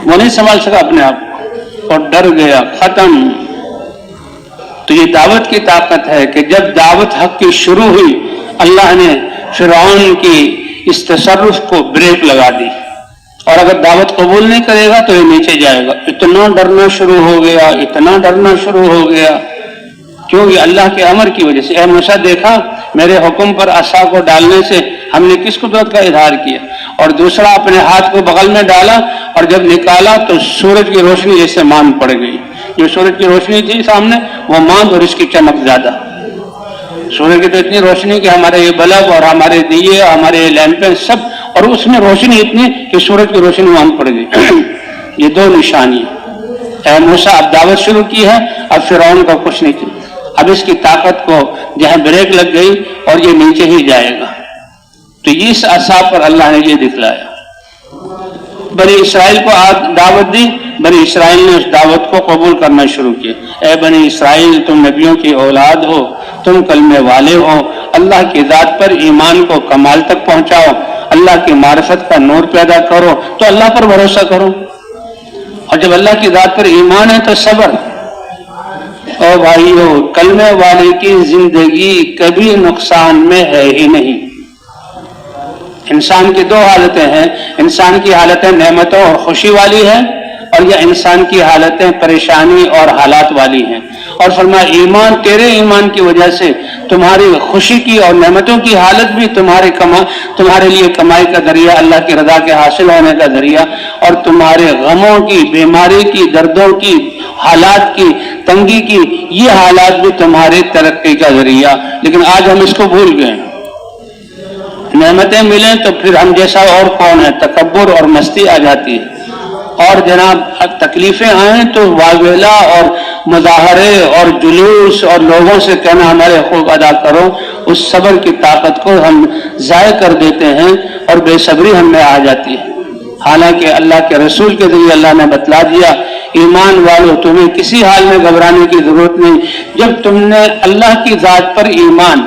وہ نہیں سنبھال سکا اپنے آپ کو اور ڈر گیا، ختم۔ تو یہ دعوت کی طاقت ہے کہ جب دعوت حق کی شروع ہوئی، اللہ نے فرعون کی اس تصرف کو بریک لگا دی، اور اگر دعوت قبول نہیں کرے گا تو یہ نیچے جائے گا۔ اتنا ڈرنا شروع ہو گیا، اتنا ڈرنا شروع ہو گیا، کیونکہ اللہ کے امر کی وجہ سے۔ اے موسیٰ دیکھا میرے حکم پر عصا کو ڈالنے سے ہم نے کس قدرت کا اظہار کیا، اور دوسرا اپنے ہاتھ کو بغل میں ڈالا اور جب نکالا تو سورج کی روشنی جیسے ماند پڑ گئی۔ جو سورج کی روشنی تھی سامنے وہ ماند اور اس کی چمک زیادہ۔ سورج کی تو اتنی روشنی کہ ہمارے یہ بلب اور ہمارے دیے اور ہمارے یہ لیمپیں سب، اور اس میں روشنی اتنی کہ سورج کی روشنی ماند پڑ گئی۔ یہ 2 نشانی۔ اے موسیٰ اب دعوت شروع کی ہے، اب فرعون کا کچھ نہیں تھی۔ اب اس کی طاقت کو جہاں بریک لگ گئی اور یہ نیچے ہی جائے گا. تو اس عصا پر اللہ نے یہ دکھلایا. بنی اسرائیل کو دعوت دی، بنی اسرائیل نے اس دعوت کو قبول کرنا شروع کیا. اے بنی اسرائیل، تم نبیوں کی اولاد ہو، تم کلمے والے ہو، اللہ کی ذات پر ایمان کو کمال تک پہنچاؤ، اللہ کی معرفت کا نور پیدا کرو، تو اللہ پر بھروسہ کرو. اور جب اللہ کی ذات پر ایمان ہے تو صبر. او بھائیو، کلمے والے کی زندگی کبھی نقصان میں ہے ہی نہیں. انسان کی دو حالتیں ہیں، انسان کی حالتیں نعمتوں اور خوشی والی ہے، اور یہ انسان کی حالتیں پریشانی اور حالات والی ہیں. اور فرمایا ایمان، تیرے ایمان کی وجہ سے تمہاری خوشی کی اور نعمتوں کی حالت بھی تمہارے لیے کمائی کا ذریعہ، اللہ کی رضا کے حاصل ہونے کا ذریعہ، اور تمہارے غموں کی، بیماری کی، دردوں کی، حالات کی، تنگی کی، یہ حالات بھی تمہاری ترقی کا ذریعہ. لیکن آج ہم اس کو بھول گئے. نعمتیں ملیں تو پھر ہم جیسا اور کون ہے، تکبر اور مستی آ جاتی ہے. اور جناب تکلیفیں آئیں تو واویلا اور مظاہرے اور جلوس اور لوگوں سے کہنا ہمارے حقوق ادا کرو، اس صبر کی طاقت کو ہم ضائع کر دیتے ہیں اور بے صبری ہم میں آ جاتی ہے. حالانکہ اللہ کے رسول کے ذریعے اللہ نے بتلا دیا، ایمان والو تمہیں کسی حال میں گھبرانے کی ضرورت نہیں. جب تم نے اللہ کی ذات پر ایمان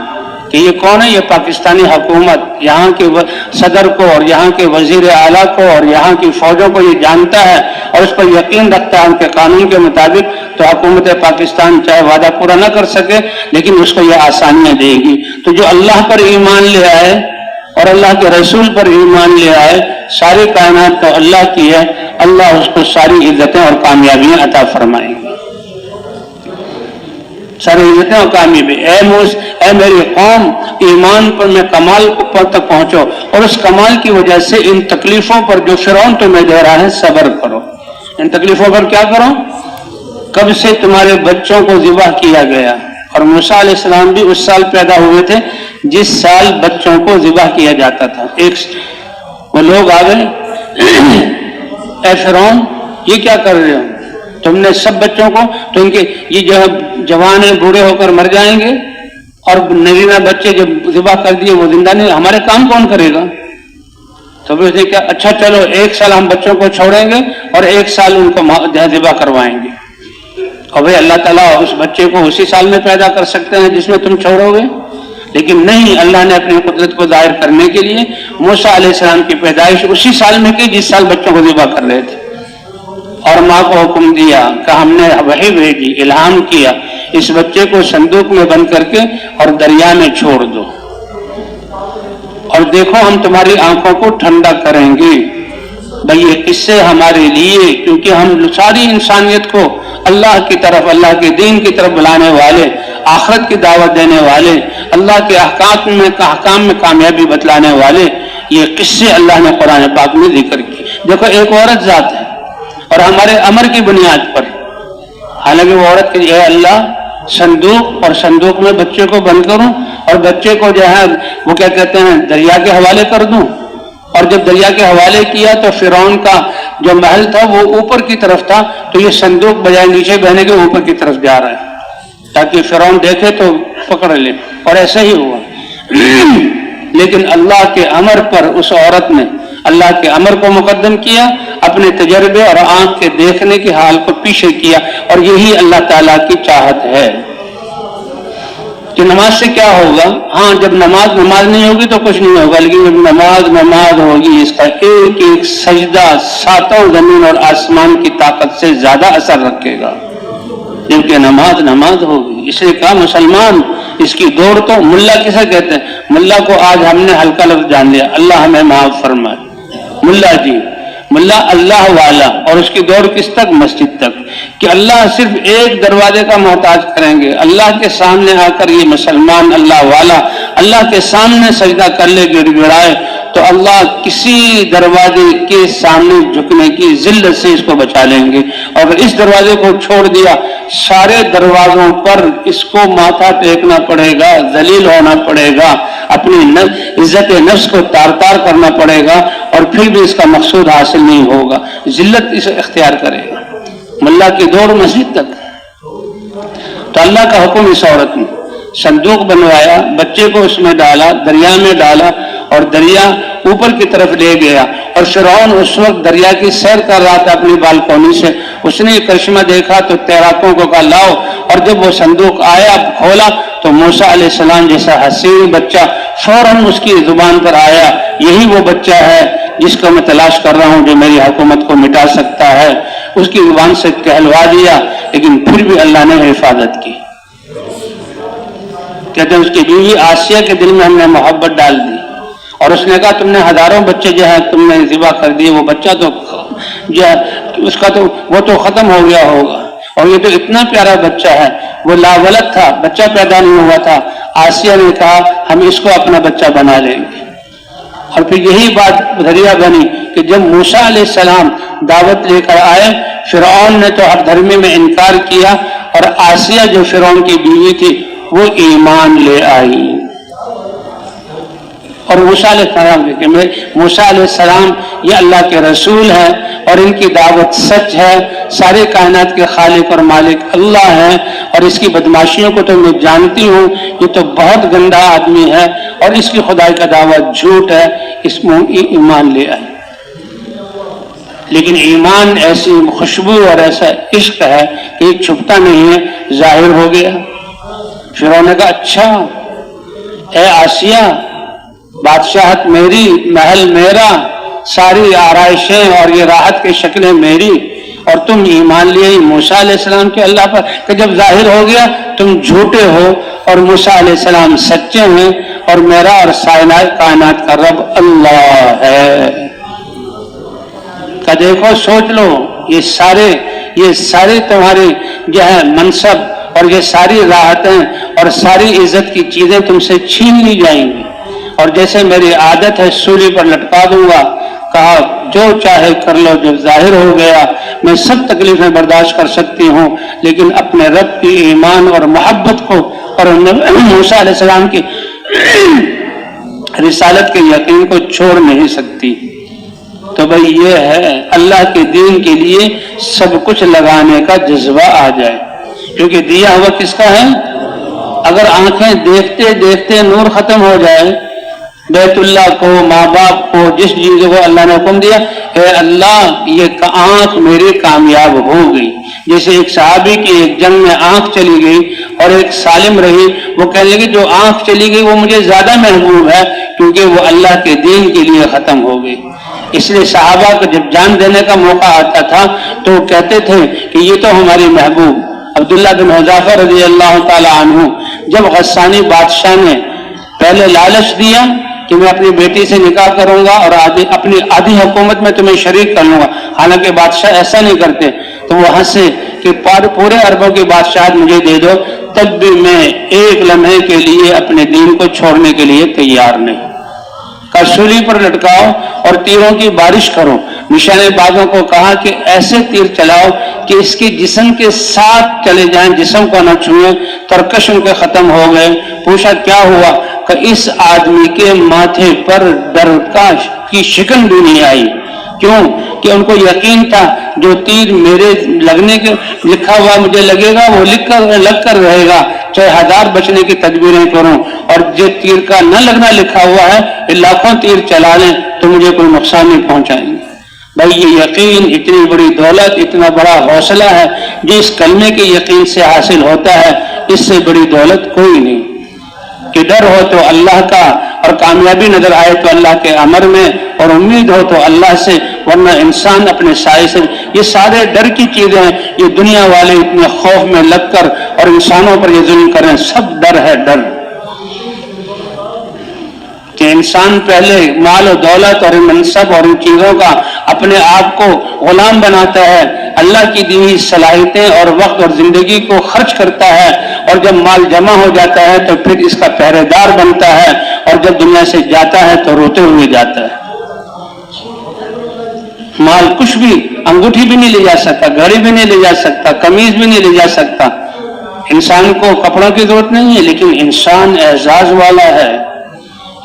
کہ یہ کون ہے، یہ پاکستانی حکومت یہاں کے صدر کو اور یہاں کے وزیر اعلیٰ کو اور یہاں کی فوجوں کو یہ جانتا ہے اور اس پر یقین رکھتا ہے ان کے قانون کے مطابق، تو حکومت پاکستان چاہے وعدہ پورا نہ کر سکے لیکن اس کو یہ آسانیاں دے گی. تو جو اللہ پر ایمان لے آئے اور اللہ کے رسول پر ایمان لے آئے، ساری کائنات تو اللہ کی ہے، اللہ اس کو ساری عزتیں اور کامیابیاں عطا فرمائیں گے. ساری عزتیں اور کامیابی. اے میری قوم، ایمان پر میں کمال پر تک پہنچو، اور اس کمال کی وجہ سے ان تکلیفوں پر جو فرعون تمہیں دے رہا ہے صبر کرو. ان تکلیفوں پر کیا کرو؟ کب سے تمہارے بچوں کو ذبح کیا گیا، اور موسیٰ علیہ السلام بھی اس سال پیدا ہوئے تھے جس سال بچوں کو ذبح کیا جاتا تھا. وہ لوگ آ گئے، اے فرعون یہ کیا کر رہے ہو؟ تم نے سب بچوں کو، تو ان کے یہ جو جوان ہیں بوڑھے ہو کر مر جائیں گے، اور نرینہ بچے جب ذبح کر دیے وہ زندہ نہیں، ہمارے کام کون کرے گا؟ تو پھر اس نے کہا اچھا چلو 1 سال ہم بچوں کو چھوڑیں گے اور 1 سال ان کو ذبح کروائیں گے. اور بھائی اللہ تعالیٰ اس بچے کو اسی سال میں پیدا کر سکتے ہیں جس میں تم چھوڑو گے، لیکن نہیں، اللہ نے اپنی قدرت کو ظاہر کرنے کے لیے موسیٰ علیہ السلام کی پیدائش اسی سال میں کی جس سال بچوں کو ذبح کر رہے تھے. اور ماں کو حکم دیا کہ ہم نے وحی بھیجی، الہام کیا، اس بچے کو صندوق میں بند کر کے اور دریا میں چھوڑ دو، اور دیکھو ہم تمہاری آنکھوں کو ٹھنڈا کریں گے. بھئی یہ قصے ہمارے لیے، کیونکہ ہم ساری انسانیت کو اللہ کی طرف، اللہ کے دین کی طرف بلانے والے، آخرت کی دعوت دینے والے، اللہ کے احکام میں کامیابی بتلانے والے، یہ قصے اللہ نے قرآن پاک میں ذکر کی. دیکھو ایک عورت ذات ہے اور ہمارے امر کی بنیاد پر، حالانکہ وہ عورت کہ اے اللہ صندوق، اور صندوق میں بچے کو بند کروں اور بچے کو جو ہے وہ کیا کہتے ہیں دریا کے حوالے کر دوں. اور جب دریا کے حوالے کیا تو فرعون کا جو محل تھا وہ اوپر کی طرف تھا، تو یہ صندوق بجائے نیچے بہنے کے اوپر کی طرف جا رہا ہے تاکہ فرعون دیکھے تو پکڑ لے، اور ایسا ہی ہوا. لیکن اللہ کے امر پر اس عورت نے اللہ کے امر کو مقدم کیا، اپنے تجربے اور آنکھ کے دیکھنے کے حال کو پیچھے کیا، اور یہی اللہ تعالیٰ کی چاہت ہے. کہ نماز سے کیا ہوگا؟ ہاں جب نماز نہیں ہوگی تو کچھ نہیں ہوگا، لیکن جب نماز ہوگی اس کا ایک ایک سجدہ 7 زمین اور آسمان کی طاقت سے زیادہ اثر رکھے گا، جبکہ نماز ہوگی. اس لیے کہا مسلمان اس کی دوڑ تو، ملا کسے کہتے ہیں؟ ملا کو آج ہم نے ہلکا لفظ جان لیا، اللہ ہمیں معاف فرمائے. ملا جی، ملا اللہ والا، اور اس کی دوڑ کس تک؟ مسجد تک. کہ اللہ صرف ایک دروازے کا محتاج کریں گے، اللہ کے سامنے آ کر یہ مسلمان اللہ والا اللہ کے سامنے سجدہ کر لے، گڑ گڑائے، تو اللہ کسی دروازے کے سامنے جھکنے کی ذلت سے اس کو بچا لیں گے. اور اگر اس دروازے کو چھوڑ دیا، سارے دروازوں پر اس کو ماتھا ٹیکنا پڑے گا، ذلیل ہونا پڑے گا، اپنی عزت نفس کو تار تار کرنا پڑے گا، اور پھر بھی اس کا مقصود حاصل نہیں ہوگا، ذلت اسے اختیار کرے گا. ملا کی دوڑ مسجد تک. تو تو اللہ کا حکم اس عورت نے صندوق بنوایا, بچے کو اس میں ڈالا, دریا میں ڈالا اور دریا اوپر کی طرف لے گیا. اور فرعون اس وقت دریا کی سیر کر رہا تھا اپنی بالکونی سے. اس نے یہ کرشمہ دیکھا تو تیراکوں کو کہا لاؤ, اور جب وہ صندوق آیا کھولا تو موسیٰ علیہ السلام جیسا حسین بچہ فوراً اس کی زبان پر آیا, یہی وہ بچہ ہے جس کو میں تلاش کر رہا ہوں جو میری حکومت کو مٹا سکتا ہے. اس کی زبان سے کہلوا دیا, لیکن پھر بھی اللہ نے حفاظت کی. کہتے ہیں اس کی بیوی آسیہ کے دل میں ہم نے محبت ڈال دی, اور اس نے کہا تم نے ہزاروں بچے جو ہے تم نے ذبح کر دیے, وہ بچہ تو جو ہے اس کا تو وہ تو ختم ہو گیا ہوگا, اور یہ تو اتنا پیارا بچہ ہے, وہ لاولد تھا, بچہ پیدا نہیں ہوا تھا. آسیہ نے کہا ہم اس کو اپنا بچہ بنا لیں گے. اور پھر یہی بات ذریعہ بنی کہ جب موسیٰ علیہ السلام دعوت لے کر آئے, فرعون نے تو ہر دھرمی میں انکار کیا, اور آسیہ جو فرعون کی بیوی تھی وہ ایمان لے آئی. اور موسیٰ علیہ السلام کہ موسیٰ علیہ السلام یہ اللہ کے رسول ہیں اور ان کی دعوت سچ ہے, سارے کائنات کے خالق اور مالک اللہ ہیں, اور اس کی بدماشیوں کو تو میں جانتی ہوں, یہ تو بہت گندا آدمی ہے اور اس کی خدائی کا دعوت جھوٹ ہے, اس میں ایمان لے آئی. لیکن ایمان ایسی خوشبو اور ایسا عشق ہے کہ یہ چھپتا نہیں ہے, ظاہر ہو گیا. فرعون نے کہا اچھا اے آسیہ, بادشاہت میری, محل میرا, ساری آرائشیں اور یہ راحت کی شکلیں میری, اور تم ایمان لیے موسیٰ علیہ السلام کے اللہ پر, کہ جب ظاہر ہو گیا تم جھوٹے ہو اور موسیٰ علیہ السلام سچے ہیں, اور میرا اور کائنات کا رب اللہ ہے. کہ دیکھو سوچ لو, یہ سارے تمہارے جو ہے منصب اور یہ ساری راحتیں اور ساری عزت کی چیزیں تم سے چھین لی جائیں گی, اور جیسے میری عادت ہے سولی پر لٹکا دوں گا. کہا جو چاہے کر لو, جب ظاہر ہو گیا میں سب تکلیفیں برداشت کر سکتی ہوں, لیکن اپنے رب کی ایمان اور محبت کو اور موسیٰ علیہ السلام کی رسالت کے یقین کو چھوڑ نہیں سکتی. تو بھئی یہ ہے اللہ کے دین کے لیے سب کچھ لگانے کا جذبہ آ جائے, کیونکہ دیا ہوا کس کا ہے؟ اگر آنکھیں دیکھتے دیکھتے نور ختم ہو جائے, بیت اللہ کو, ماں باپ کو, جس چیز کو اللہ نے حکم دیا, اے اللہ یہ آنکھ میری کامیاب ہو گئی. جیسے ایک صحابی کی ایک جنگ میں آنکھ چلی گئی اور ایک سالم رہی, وہ کہنے لگے جو آنکھ چلی گئی وہ مجھے زیادہ محبوب ہے کیونکہ وہ اللہ کے دین کے لیے ختم ہو گئی. اس لیے صحابہ کو جب جان دینے کا موقع آتا تھا تو وہ کہتے تھے کہ یہ تو ہماری محبوب. عبداللہ بن حذافہ رضی اللہ تعالی عنہ, جب غسانی بادشاہ نے پہلے لالچ دیا کہ میں اپنی بیٹی سے نکاح کروں گا اور اپنی آدھی حکومت میں تمہیں شریک کر لوں گا, حالانکہ بادشاہ ایسا نہیں کرتے, تو وہ ہنسے کہ پورے عربوں کی بادشاہت مجھے دے دو, تب بھی میں ایک لمحے کے لیے اپنے دین کو چھوڑنے کے لیے تیار نہیں. سولی پر لٹکاؤ اور تیروں کی بارش کرو. نشانے بازوں کو کہا کہ ایسے تیر چلاؤ کہ اس کے جسم کے ساتھ چلے جائیں, جسم کو نہ چھوئیں. ترکش ان کے ختم ہو گئے. پوچھا کیا ہوا؟ کہ اس آدمی کے ماتھے پر ڈر کی شکن بھی نہیں آئی. کیوں؟ کہ ان کو یقین تھا جو تیر میرے لگنے کے لکھا ہوا مجھے لگے گا وہ لگ کر رہے گا, چاہے ہزار بچنے کی تدبیریں کروں, اور جو تیر کا نہ لگنا لکھا ہوا ہے لاکھوں تیر چلا لیں تو مجھے کوئی نقصان نہیں پہنچائیں گے. بھائی یہ یقین اتنی بڑی دولت, اتنا بڑا حوصلہ ہے جو اس کلمے کے یقین سے حاصل ہوتا ہے, اس سے بڑی دولت کوئی نہیں. کہ ڈر ہو تو اللہ کا, اور کامیابی نظر آئے تو اللہ کے امر میں, اور امید ہو تو اللہ سے, ورنہ انسان اپنے سائے سے. یہ سارے ڈر کی چیزیں ہیں, یہ دنیا والے اتنے خوف میں لگ کر اور انسانوں پر یہ ظلم کریں, سب ڈر ہے. ڈر کہ انسان پہلے مال و دولت اور منصب اور ان چیزوں کا اپنے آپ کو غلام بناتا ہے, اللہ کی دی ہوئی صلاحیتیں اور وقت اور زندگی کو خرچ کرتا ہے, اور جب مال جمع ہو جاتا ہے تو پھر اس کا پہرے دار بنتا ہے, اور جب دنیا سے جاتا ہے تو روتے ہوئے جاتا ہے. مال کچھ بھی, انگوٹھی بھی نہیں لے جا سکتا, گھڑی بھی نہیں لے جا سکتا, قمیض بھی نہیں لے جا سکتا. انسان کو کپڑوں کی ضرورت نہیں ہے, لیکن انسان اعزاز والا ہے.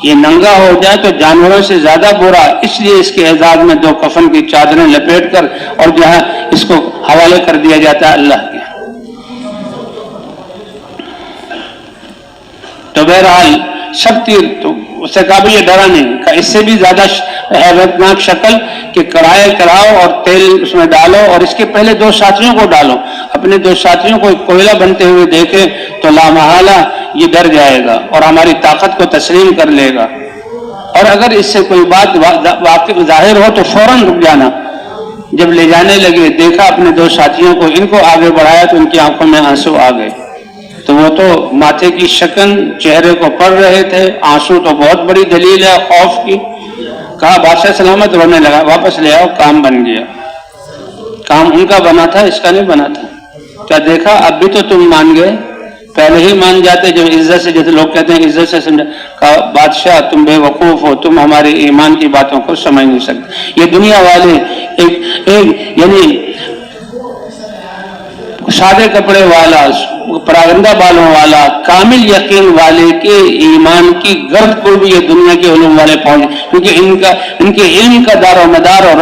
یہ ننگا ہو جائے تو جانوروں سے زیادہ برا, اس لیے اس کے اعزاز میں 2 کفن کی چادریں لپیٹ کر اور جو ہے اس کو حوالے کر دیا جاتا ہے اللہ کے. تو بہرحال سب تیر تو اسے کہا بھی یہ ڈرا نہیں، کہا اس سے بھی زیادہ حیرتناک شکل کہ کڑھائی کراؤ اور تیل اس میں ڈالو اور اس کے پہلے 2 ساتھیوں کو ڈالو، اپنے 2 ساتھیوں کو کوئلہ بنتے ہوئے دیکھے تو لامحالہ یہ ڈر جائے گا اور ہماری طاقت کو تسلیم کر لے گا، اور اگر اس سے کوئی بات واقع ظاہر ہو تو فوراً رک جانا۔ جب لے جانے لگے دیکھا اپنے 2 ساتھیوں کو، ان کو آگے بڑھایا تو ان کی آنکھوں میں آنسو آ گئے، تو وہ تو ماتھے کی شکن چہرے کو پڑ رہے تھے، آنسو تو بہت بڑی دلیل ہے خوف کی۔ کہا بادشاہ سلامت، رونے لگا، واپس لے آؤ، کام بن گیا۔ کام ان کا بنا تھا، اس کا نہیں بنا تھا۔ کیا دیکھا اب بھی تو تم مان گئے، پہلے ہی مان جاتے جب عزت سے، جیسے لوگ کہتے ہیں عزت سے سمجھا۔ کہا بادشاہ تم بے وقوف ہو، تم ہمارے ایمان کی باتوں کو سمجھ نہیں سکتے۔ یہ دنیا والے ایک یعنی سادے کپڑے والا، پراگندہ بالوں والا، کامل یقین والے کے ایمان کی گرد کو بھی یہ دنیا کے علوم والے پہنچے، کیونکہ ان کے علم کا دار و مدار اور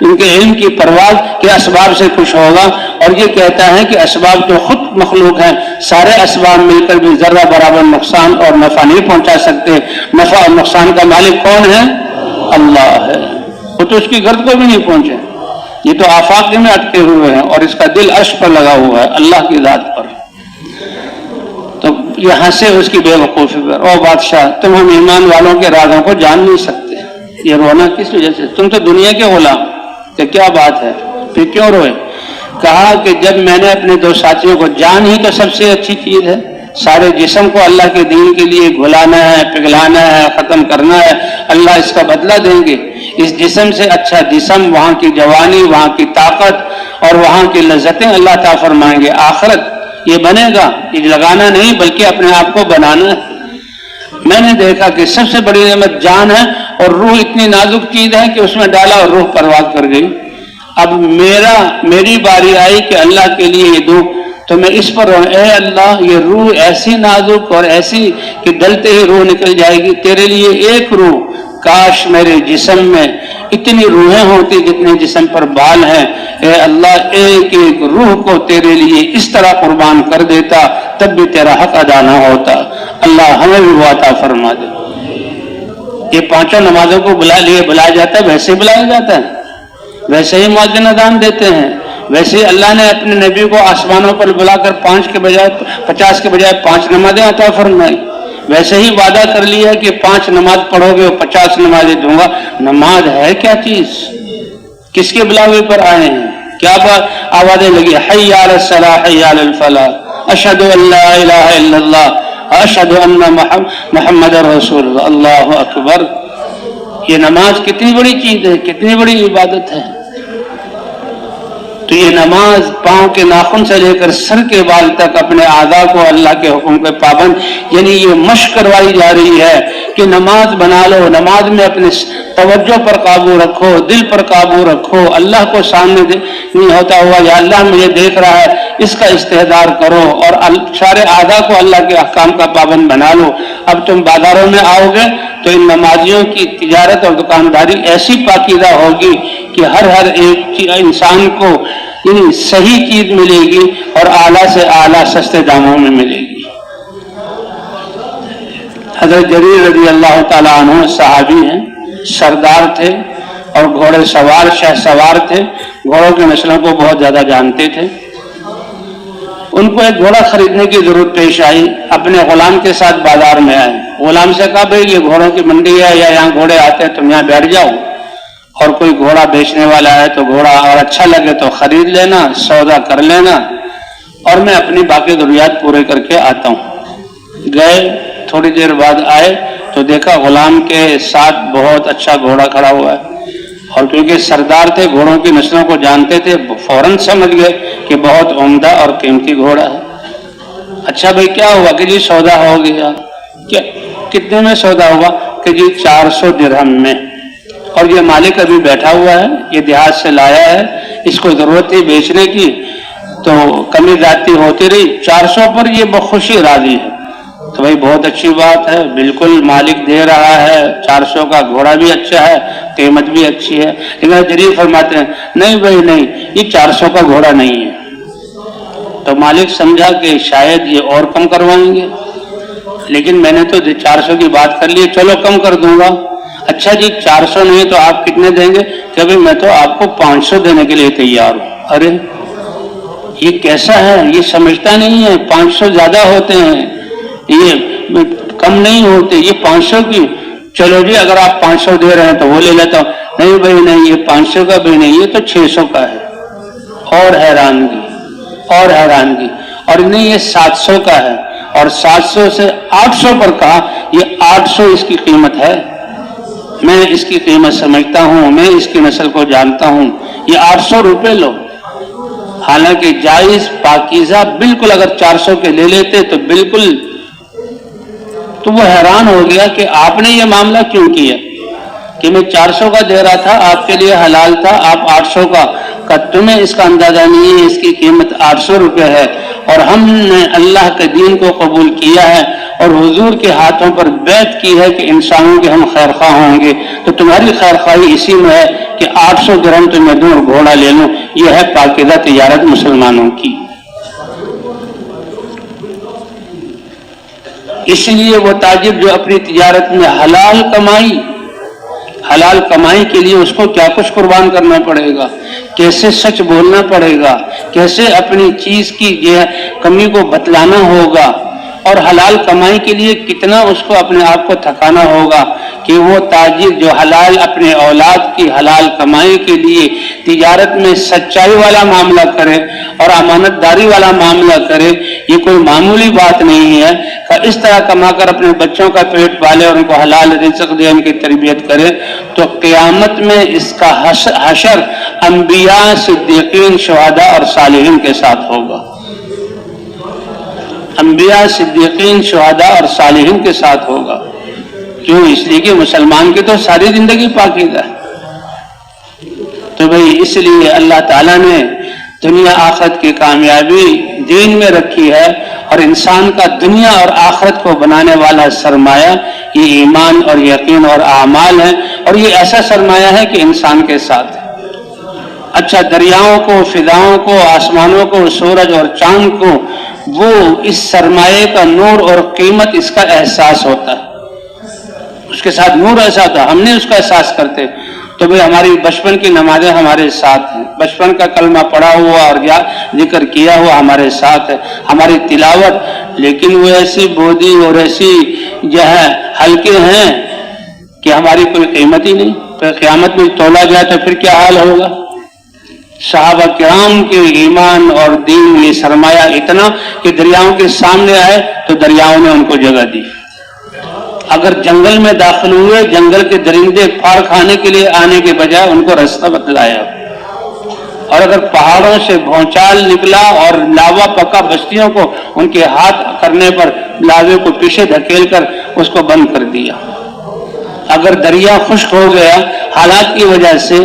ان کے علم کی پرواز کے اسباب سے خوش ہوگا، اور یہ کہتا ہے کہ اسباب جو خود مخلوق ہیں، سارے اسباب مل کر بھی ذرہ برابر نقصان اور نفع نہیں پہنچا سکتے۔ نفع اور نقصان کا مالک کون ہے؟ اللہ ہے، وہ تو اس کی گرد کو بھی نہیں پہنچے، یہ تو آفاق میں اٹکے ہوئے ہیں اور اس کا دل عرش پر لگا ہوا ہے، اللہ کی ذات پر۔ تو یہاں سے اس کی بے وقوفی پر، او بادشاہ تم ہم ایمان والوں کے رازوں کو جان نہیں سکتے، یہ رونا کس وجہ سے؟ تم تو دنیا کے غلام، کہ کیا بات ہے پھر کیوں روئے؟ کہا کہ جب میں نے اپنے 2 ساتھیوں کو، جان ہی تو سب سے اچھی چیز ہے، سارے جسم کو اللہ کے دین کے لیے گھلانا ہے، پگھلانا ہے، ختم کرنا ہے، اللہ اس کا بدلہ دیں گے۔ اس جسم سے اچھا جسم، وہاں کی جوانی، وہاں کی طاقت اور وہاں کی لذتیں اللہ تعالیٰ فرمائیں گے۔ آخرت یہ بنے گا، یہ لگانا نہیں بلکہ اپنے آپ کو بنانا ہے۔ میں نے دیکھا کہ سب سے بڑی نعمت جان ہے، اور روح اتنی نازک چیز ہے کہ اس میں ڈالا اور روح پرواز کر گئی۔ اب میری باری آئی کہ اللہ کے لیے یہ دوں، تو میں اس پر اے اللہ یہ روح ایسی نازک اور ایسی کہ ڈلتے ہی روح نکل جائے گی، تیرے لیے ایک روح، کاش میرے جسم میں اتنی روحیں ہوتی جتنے جسم پر بال ہیں، اے اللہ ایک ایک روح کو تیرے لیے اس طرح قربان کر دیتا، تب بھی تیرا حق ادا نہ ہوتا۔ اللہ ہمیں بھی وہ عطا فرما دے۔ یہ 5 نمازوں کو بلایا جاتا ہے، ویسے بلایا جاتا ہے، ویسے ہی مؤذن اذان دیتے ہیں، ویسے ہی اللہ نے اپنے نبی کو آسمانوں پر بلا کر 5 کے بجائے 50 کے بجائے 5 نمازیں عطا فرمائی، ویسے ہی وعدہ کر لیا کہ 5 نماز پڑھو گے اور 50 نمازیں دوں گا۔ نماز ہے کیا چیز؟ کس کے بلاوے پر آئے ہیں؟ کیا آوازیں لگی؟ حی علی الصلاح حی علی الفلاح، اشہد ان لا الہ الا اللہ اشہد ان محمد رسول اللہ، اللہ اکبر۔ یہ نماز کتنی بڑی چیز ہے، کتنی بڑی عبادت ہے۔ تو یہ نماز پاؤں کے ناخن سے لے کر سر کے بال تک اپنے اعضاء کو اللہ کے حکم کے پابند، یعنی یہ مشق کروائی جا رہی ہے کہ نماز بنا لو، نماز میں اپنے توجہ پر قابو رکھو، دل پر قابو رکھو، اللہ کو سامنے نہیں ہوتا ہوا یا اللہ مجھے دیکھ رہا ہے اس کا استحضار کرو، اور سارے اعضاء کو اللہ کے احکام کا پابند بنا لو۔ اب تم بازاروں میں آؤ گے تو ان نمازیوں کی تجارت اور دکانداری ایسی پاکیزہ ہوگی کہ ہر ایک انسان کو یعنی صحیح چیز ملے گی اور اعلیٰ سے اعلیٰ سستے داموں میں ملے گی۔ حضرت جریر رضی اللہ تعالیٰ عنہ صحابی ہیں، سردار تھے اور گھوڑے سوار، شہ سوار تھے، گھوڑوں کی نسلوں کو بہت زیادہ جانتے تھے۔ ان کو ایک گھوڑا خریدنے کی ضرورت پیش آئی، اپنے غلام کے ساتھ بازار میں آئے، غلام سے کہا بھئی یہ گھوڑوں کی منڈی ہے یا یہاں گھوڑے آتے ہیں، تم یہاں بیٹھ جاؤ، اور کوئی گھوڑا بیچنے والا ہے تو گھوڑا اور اچھا لگے تو خرید لینا، سودا کر لینا، اور میں اپنی باقی ضروریات پورے کر کے آتا ہوں۔ گئے، تھوڑی دیر بعد آئے تو دیکھا غلام کے ساتھ بہت اچھا گھوڑا کھڑا ہوا ہے، اور کیونکہ سردار تھے، گھوڑوں کی نسلوں کو جانتے تھے، فوراً سمجھ گئے کہ بہت عمدہ اور قیمتی گھوڑا ہے۔ اچھا بھائی کیا ہوا؟ کہ جی سودا ہو گیا۔ کتنے میں سودا ہوا؟ کہ جی 400 درہم میں، اور یہ مالک ابھی بیٹھا ہوا ہے، یہ دیہات سے لایا ہے، اس کو ضرورت تھی بیچنے کی تو کمی زیادتی ہوتی رہی، 400 پر یہ بخوشی راضی ہے۔ تو بھائی بہت اچھی بات ہے، بالکل مالک دے رہا ہے، 400 کا گھوڑا بھی اچھا ہے، قیمت بھی اچھی ہے۔ لیکن جریر فرماتے ہیں نہیں بھائی نہیں، یہ 400 کا گھوڑا نہیں ہے۔ تو مالک سمجھا کہ شاید یہ اور کم کروائیں گے، لیکن میں نے تو 400 کی بات کر لی، چلو کم کر دوں گا. اچھا جی 400 نہیں تو آپ کتنے دیں گے؟ کہ بھائی میں تو آپ کو 500 دینے کے لیے تیار ہوں. ارے یہ کیسا ہے؟ یہ سمجھتا نہیں ہے 500 زیادہ ہوتے ہیں، یہ کم نہیں ہوتے، یہ 500 کی. چلو جی اگر آپ 500 دے رہے ہیں تو وہ لے لیتا ہوں. نہیں بھائی نہیں، یہ 500 کا بھی نہیں، یہ تو 600 کا ہے. اور حیرانگی اور حیرانگی. اور نہیں یہ 700 کا ہے، اور 700 سے 800 پر کہا. یہ 800 اس کی قیمت ہے. میں اس کی قیمت سمجھتا ہوں، میں اس کی نسل کو جانتا ہوں. یہ 800 روپے لو. حالانکہ جائز پاکیزہ بالکل اگر 400 کے لے لیتے تو بالکل. تو وہ حیران ہو گیا کہ آپ نے یہ معاملہ کیوں کیا کہ میں 400 کا دے رہا تھا، آپ کے لیے حلال تھا، آپ 800 کا. تمہیں اس کا اندازہ نہیں ہے، اس کی قیمت 800 روپے ہے. اور ہم نے اللہ کے دین کو قبول کیا ہے اور حضور کے ہاتھوں پر بیعت کی ہے کہ انسانوں کے ہم خیر خواہ ہوں گے. تو تمہاری خیر خواہی اسی میں ہے کہ 800 درہم تو میں دوں اور گھوڑا لے لوں. یہ ہے پاکیزہ تجارت مسلمانوں کی. اس لیے وہ تاجر جو اپنی تجارت میں حلال کمائی کے لیے اس کو کیا کچھ قربان کرنا پڑے گا، کیسے سچ بولنا پڑے گا، کیسے اپنی چیز کی کمی کو بتلانا ہوگا، اور حلال کمائی کے لیے کتنا اس کو اپنے آپ کو تھکانا ہوگا کہ وہ تاجر جو حلال اپنے اولاد کی حلال کمائی کے لیے تجارت میں سچائی والا معاملہ کرے اور امانت داری والا معاملہ کرے. یہ کوئی معمولی بات نہیں ہے کہ اس طرح کما کر اپنے بچوں کا پیٹ پالے اور ان کو حلال رزق دے، ان کی تربیت کرے. تو قیامت میں اس کا حشر انبیاء، صدیقین، شہداء اور صالحین کے ساتھ ہوگا. انبیاء، صدیقین، شہداء اور صالحین کے ساتھ ہوگا. کیوں؟ اس لیے کہ مسلمان کی تو ساری زندگی پاکیزہ ہے. تو بھئی اس لیے اللہ تعالیٰ نے دنیا آخرت کی کامیابی دین میں رکھی ہے، اور انسان کا دنیا اور آخرت کو بنانے والا سرمایہ یہ ایمان اور یقین اور اعمال ہے. اور یہ ایسا سرمایہ ہے کہ انسان کے ساتھ ہے. اچھا دریاؤں کو، فضاؤں کو، آسمانوں کو، سورج اور چاند کو وہ اس سرمایے کا نور اور قیمت اس کا احساس ہوتا ہے. اس کے ساتھ نور ایسا ہوتا ہے، ہم نہیں اس کا احساس کرتے. تو بھئی ہماری بچپن کی نمازیں ہمارے ساتھ ہیں، بچپن کا کلمہ پڑھا ہوا اور ذکر کیا ہوا ہمارے ساتھ ہے، ہماری تلاوت. لیکن وہ ایسی بودی اور ایسی جو ہے ہلکے ہیں کہ ہماری کوئی قیمت ہی نہیں. پھر قیامت میں تولا جائے تو پھر کیا حال ہوگا؟ صحابہ کرام کے ایمان اور دین یہ سرمایہ اتنا کہ دریاؤں کے سامنے آئے تو دریاؤں نے ان کو جگہ دی. اگر جنگل میں داخل ہوئے، جنگل کے درندے پھاڑ کھانے کے لیے آنے کے بجائے ان کو راستہ بتلایا. اور اگر پہاڑوں سے بھونچال نکلا اور لاوا پکا بستیوں کو ان کے ہاتھ کرنے پر لاوے کو پیچھے دھکیل کر اس کو بند کر دیا. اگر دریا خشک ہو گیا حالات کی وجہ سے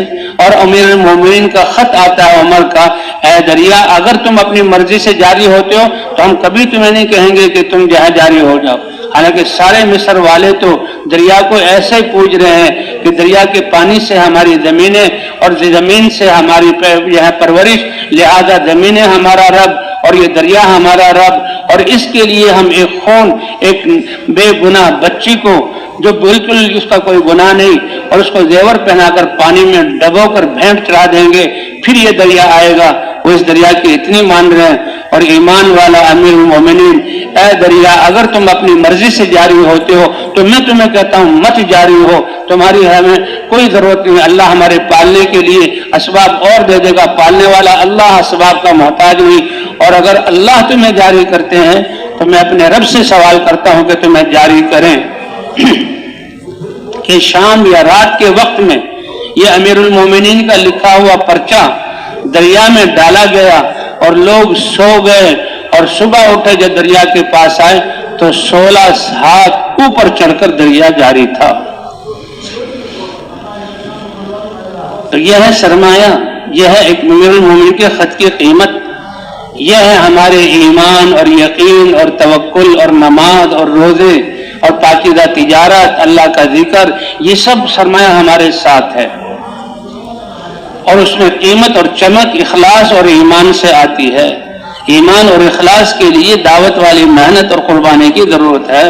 اور امیر المومنین کا خط آتا ہے عمر کا، اے دریا اگر تم اپنی مرضی سے جاری ہوتے ہو تو ہم کبھی تمہیں نہیں کہیں گے کہ تم جہاں جاری ہو جاؤ. حالانکہ سارے مصر والے تو دریا کو ایسے ہی پوج رہے ہیں کہ دریا کے پانی سے ہماری زمینیں اور زمین سے ہماری یہ پرورش، لہذا زمینیں ہمارا رب اور یہ دریا ہمارا رب. اور اس کے لیے ہم ایک بے گناہ بچی کو جو بالکل اس کا کوئی گناہ نہیں اور اس کو زیور پہنا کر پانی میں ڈبو کر بھینٹ چڑھا دیں گے، پھر یہ دریا آئے گا. وہ اس دریا کی اتنی مان رہے ہیں. اور ایمان والا امیر المومنین، اے دریا اگر تم اپنی مرضی سے جاری ہوتے ہو تو میں تمہیں کہتا ہوں مت جاری ہو، تمہاری ہمیں کوئی ضرورت نہیں. اللہ ہمارے پالنے کے لیے اسباب اور دے دے گا، پالنے والا اللہ اسباب کا محتاج نہیں. اور اگر اللہ تمہیں جاری کرتے ہیں تو میں اپنے رب سے سوال کرتا ہوں کہ تمہیں جاری کریں. کہ شام یا رات کے وقت میں یہ امیر المومنین کا لکھا ہوا پرچہ دریا میں ڈالا گیا اور لوگ سو گئے، اور صبح اٹھے جب دریا کے پاس آئے تو 16 ہاتھ اوپر چڑھ کر دریا جاری تھا. تو یہ ہے سرمایہ، یہ ہے ایک امیر المومنین کے خط کی قیمت. یہ ہے ہمارے ایمان اور یقین اور توکل اور نماز اور روزے اور پاکیزہ تجارت، اللہ کا ذکر، یہ سب سرمایہ ہمارے ساتھ ہے. اور اس میں قیمت اور چمک اخلاص اور ایمان سے آتی ہے. ایمان اور اخلاص کے لیے دعوت والی محنت اور قربانی کی ضرورت ہے.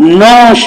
9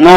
9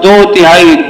2/3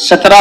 17